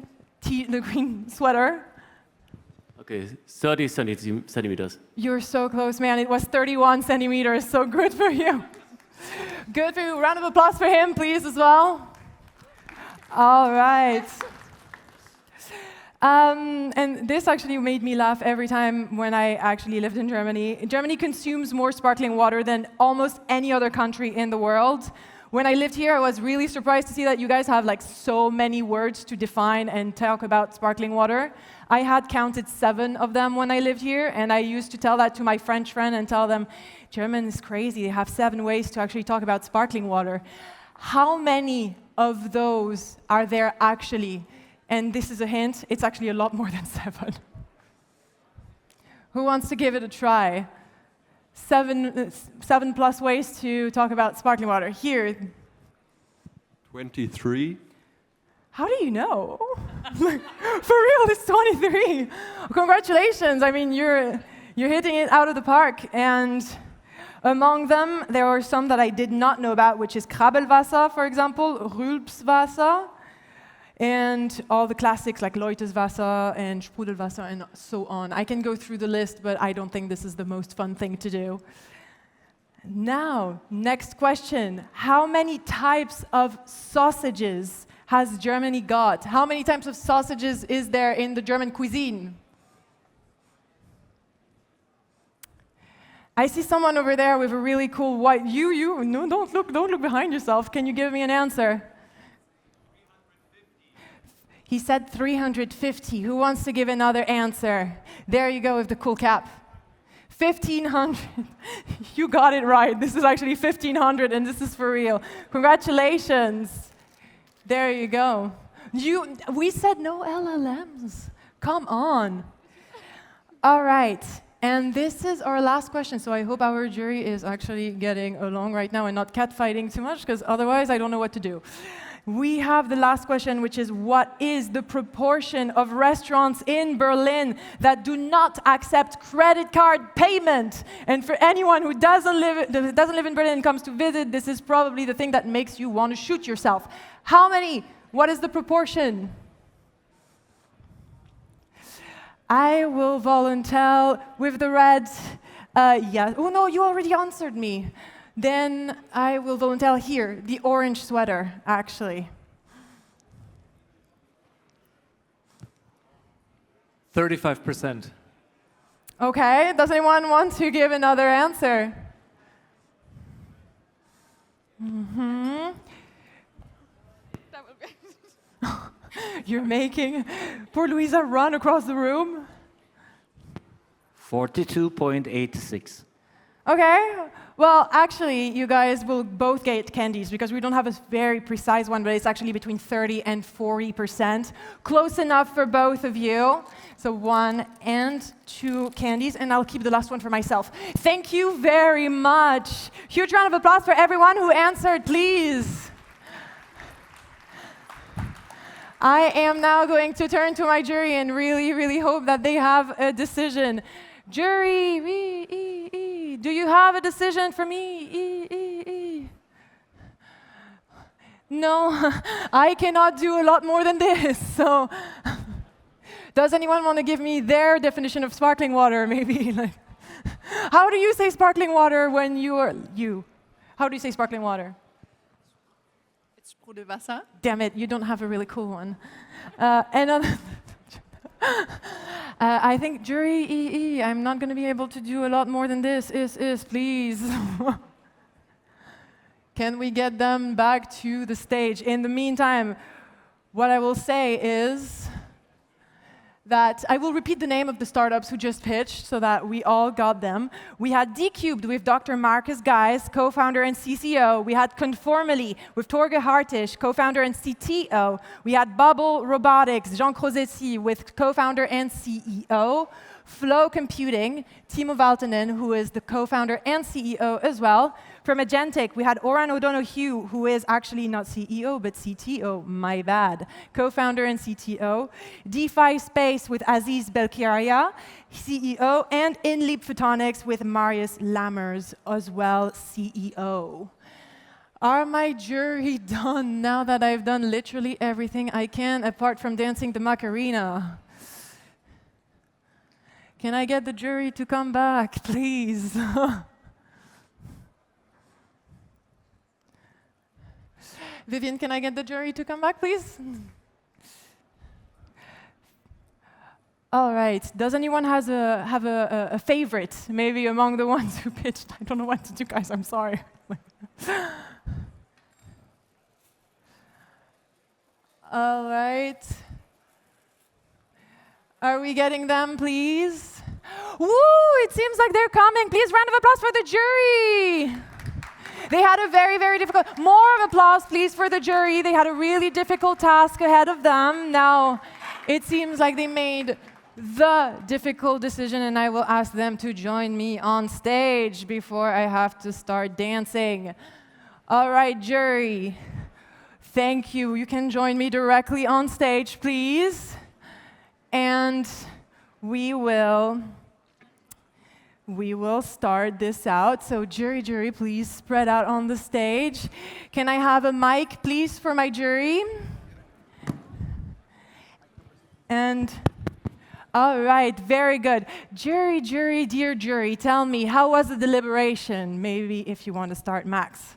Speaker 1: sweater.
Speaker 16: Okay, 30 centimeters.
Speaker 1: You're so close, man. It was 31 centimeters, so good for you. Good for you. Round of applause for him, please, as well. All right. And this actually made me laugh every time when I actually lived in Germany. Germany consumes more sparkling water than almost any other country in the world. When I lived here, I was really surprised to see that you guys have like so many words to define and talk about sparkling water. I had counted 7 of them when I lived here, and I used to tell that to my French friend and tell them, German is crazy, they have 7 ways to actually talk about sparkling water. How many of those are there actually? And this is a hint, it's actually a lot more than 7. Who wants to give it a try? 7 plus ways to talk about sparkling water. Here.
Speaker 14: 23.
Speaker 1: How do you know? For real, it's 23. Congratulations. I mean, you're hitting it out of the park. And among them, there are some that I did not know about, which is Krabbelwasser, for example, Rülpswasser, and all the classics like Leuteswasser and Sprudelwasser and so on. I can go through the list, but I don't think this is the most fun thing to do. Now, next question. How many types of sausages has Germany got? How many types of sausages is there in the German cuisine? I see someone over there with a really cool white. No, don't look behind yourself. Can you give me an answer? He said 350. Who wants to give another answer? There you go with the cool cap. 1,500. You got it right. This is actually 1,500, and this is for real. Congratulations. There you go. We said no LLMs. Come on. All right. And this is our last question, so I hope our jury is actually getting along right now and not catfighting too much, because otherwise I don't know what to do. We have the last question, which is, what is the proportion of restaurants in Berlin that do not accept credit card payment? And for anyone who doesn't live in Berlin and comes to visit, this is probably the thing that makes you want to shoot yourself. How many? What is the proportion? I will volunteer with the red. Yeah. Oh, no, you already answered me. Then I will volunteer here, the orange sweater, actually.
Speaker 16: 35%.
Speaker 1: Okay, does anyone want to give another answer? Mm-hmm. You're making poor Louisa run across the room.
Speaker 16: 42.86.
Speaker 1: Okay. Well, actually, you guys will both get candies because we don't have a very precise one, but it's actually between 30 and 40%. Close enough for both of you. So 1 and 2 candies, and I'll keep the last one for myself. Thank you very much. Huge round of applause for everyone who answered, please. I am now going to turn to my jury and really, really hope that they have a decision. Jury, do you have a decision for me? No, I cannot do a lot more than this. So, does anyone want to give me their definition of sparkling water? Maybe. How do you say sparkling water when you are you? How do you say sparkling water?
Speaker 15: It's Sprudelwasser.
Speaker 1: Damn it, you don't have a really cool one. I think jury I'm not going to be able to do a lot more than this. Please. Can we get them back to the stage? In the meantime, what I will say is that I will repeat the name of the startups who just pitched so that we all got them. We had D-Cubed with Dr. Marcus Geis, co-founder and CCO. We had Conformally with Torge Hartisch, co-founder and CTO. We had Bubble Robotics, Jean Crosetti with co-founder and CEO. Flow Computing, Timo Valtonen, who is the co-founder and CEO as well. From Agentic, we had Oran O'Donoghue, who is actually not CEO, but CTO, my bad. Co-founder and CTO. DeFi Space with Aziz Belkiria, CEO. And InLeap Photonics with Marius Lammers, as well, CEO. Are my jury done now that I've done literally everything I can, apart from dancing the Macarena? Can I get the jury to come back, please? Vivian, can I get the jury to come back, please? All right. Does anyone have a favorite, maybe among the ones who pitched? I don't know what to do, guys. I'm sorry. All right. Are we getting them, please? Woo! It seems like they're coming. Please, round of applause for the jury. They had a very, very difficult, more of applause please for the jury. They had a really difficult task ahead of them. Now, it seems like they made the difficult decision, and I will ask them to join me on stage before I have to start dancing. All right, jury, thank you. You can join me directly on stage, please. And we will start this out. So jury, please spread out on the stage. Can I have a mic, please, for my jury? And all right, very good. Jury, dear jury, tell me, how was the deliberation? Maybe if you want to start, Max.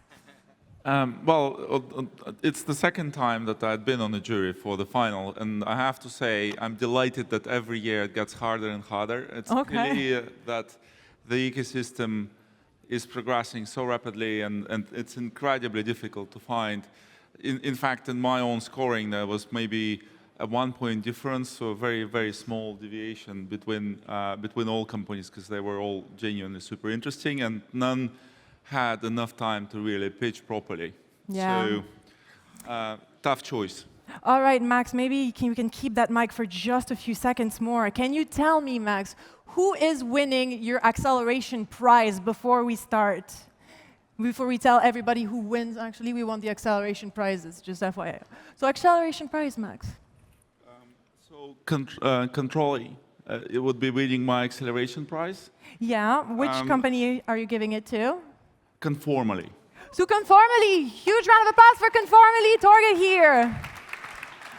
Speaker 4: It's the second time that I've been on a jury for the final, and I have to say I'm delighted that every year it gets harder and harder. It's clear that the ecosystem is progressing so rapidly, and it's incredibly difficult to find. In fact, in my own scoring, there was maybe a 1-point difference, so a very, very small deviation between all companies, because they were all genuinely super interesting, and none had enough time to really pitch properly.
Speaker 1: Yeah.
Speaker 4: So, tough choice.
Speaker 1: All right, Max, maybe you can keep that mic for just a few seconds more. Can you tell me, Max, who is winning your acceleration prize before we start? Before we tell everybody who wins, actually, we want the acceleration prizes, just FYI. So acceleration prize, Max.
Speaker 4: Controlly, it would be winning my acceleration prize.
Speaker 1: Yeah, which company are you giving it to?
Speaker 4: Conformally.
Speaker 1: So Conformally, huge round of applause for Conformally, Torge here.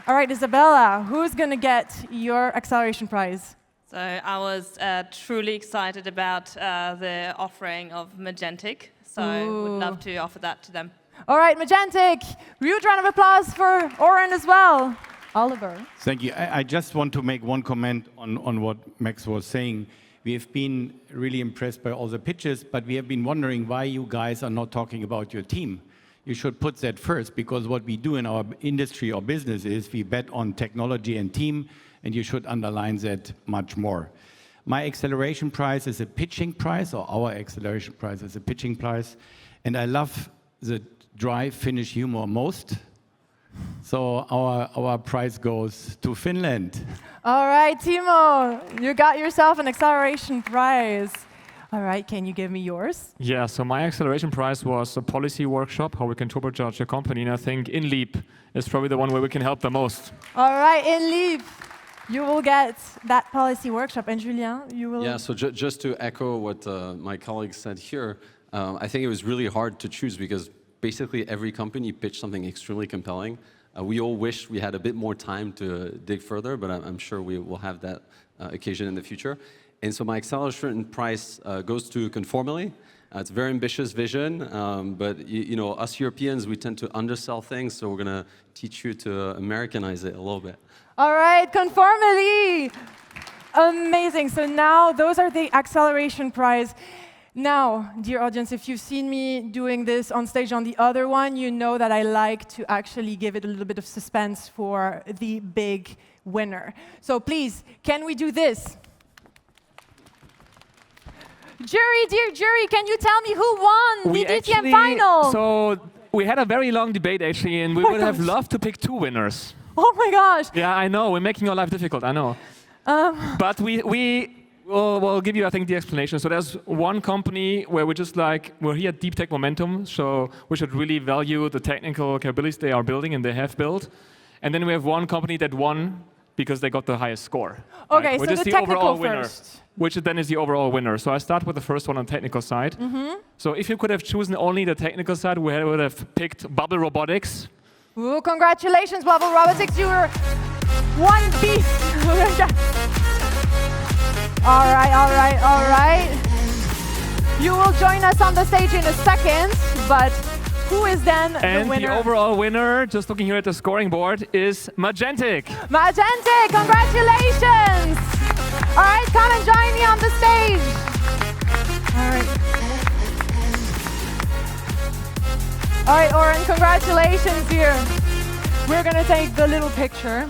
Speaker 1: All right, Isabella, who's going to get your acceleration prize?
Speaker 6: So I was truly excited about the offering of Magentic, so I would love to offer that to them.
Speaker 1: All right, Magentic, huge round of applause for Oren as well. Oliver.
Speaker 3: Thank you. I just want to make one comment on what Max was saying. We have been really impressed by all the pitches, but we have been wondering why you guys are not talking about your team. You should put that first, because what we do in our industry or business is we bet on technology and team, and you should underline that much more. My acceleration prize is a pitching prize, or our acceleration prize is a pitching prize, and I love the dry Finnish humor most. So our prize goes to Finland.
Speaker 1: All right, Timo, you got yourself an acceleration prize. All right, can you give me yours?
Speaker 5: Yeah, so my acceleration prize was a policy workshop, how we can turbocharge a company, and I think InLeap is probably the one where we can help the most.
Speaker 1: All right, InLeap, you will get that policy workshop. And Julien, you will...
Speaker 2: Yeah, so just to echo what my colleague said here, I think it was really hard to choose because basically every company pitched something extremely compelling. We all wish we had a bit more time to dig further, but I'm sure we will have that occasion in the future. And so my acceleration prize goes to Conformally. It's a very ambitious vision, but you know, us Europeans, we tend to undersell things, so we're going to teach you to Americanize it a little bit.
Speaker 1: All right, Conformally. Amazing. So now those are the acceleration prize. Now, dear audience, if you've seen me doing this on stage on the other one, you know that I like to actually give it a little bit of suspense for the big winner. So please, can we do this? Jury, dear jury, can you tell me who won the DTM final?
Speaker 5: So we had a very long debate, actually, and we would have loved to pick 2 winners.
Speaker 1: Oh my gosh.
Speaker 5: Yeah, I know. We're making your life difficult, I know. But we'll give you, I think, the explanation. So there's one company where we're just like, we're here at Deep Tech Momentum, so we should really value the technical capabilities they are building and they have built. And then we have one company that won because they got the highest score.
Speaker 1: Okay,
Speaker 5: right?
Speaker 1: so the technical first.
Speaker 5: Which then is the overall winner. So I start with the first one on the technical side. So if you could have chosen only the technical side, we would have picked Bubble Robotics.
Speaker 1: Ooh, congratulations, Bubble Robotics. You were one beast. All right. You will join us on the stage in a second, but who is then the winner?
Speaker 5: And the overall winner, just looking here at the scoring board, is Magentic.
Speaker 1: Magentic, congratulations! All right, come and join me on the stage. All right, Oren, congratulations here. We're gonna take the little picture.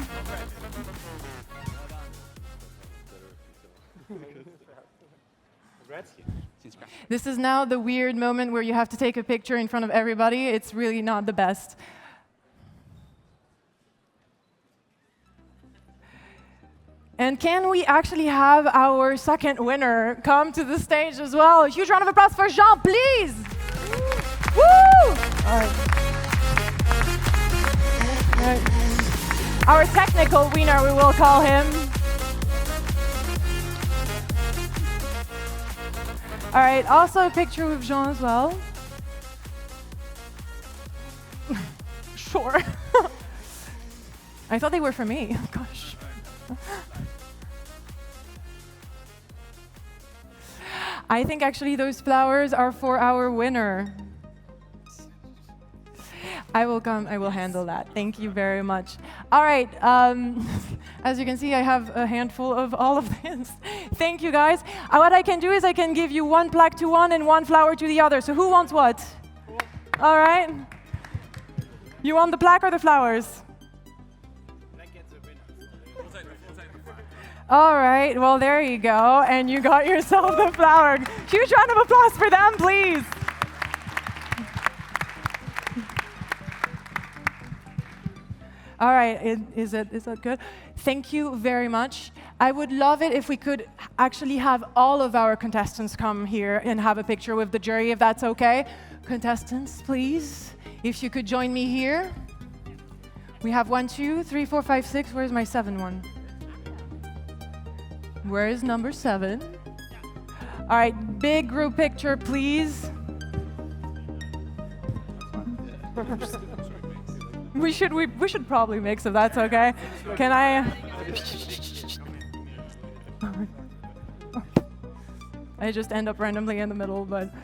Speaker 1: This is now the weird moment where you have to take a picture in front of everybody. It's really not the best. And can we actually have our second winner come to the stage as well? A huge round of applause for Jean, please. Woo! All right. All right. Our technical winner, we will call him. All right, also a picture with Jean as well. Sure. I thought they were for me. Gosh. I think actually those flowers are for our winner. I will come, I will handle that. Thank you very much. All right, as you can see, I have a handful of all of this. Thank you, guys. What I can do is I can give you one plaque to one and one flower to the other. So who wants what? All right. You want the plaque or the flowers? All right, well, there you go. And you got yourself the flower. Huge round of applause for them, please. All right, is that good? Thank you very much. I would love it if we could actually have all of our contestants come here and have a picture with the jury, if that's okay. Contestants, please, if you could join me here. We have 1, 2, 3, 4, 5, 6. Where's my 7 one? Where is number 7? All right, big group picture, please. We should probably mix if that's okay. Can I? I just end up randomly in the middle, but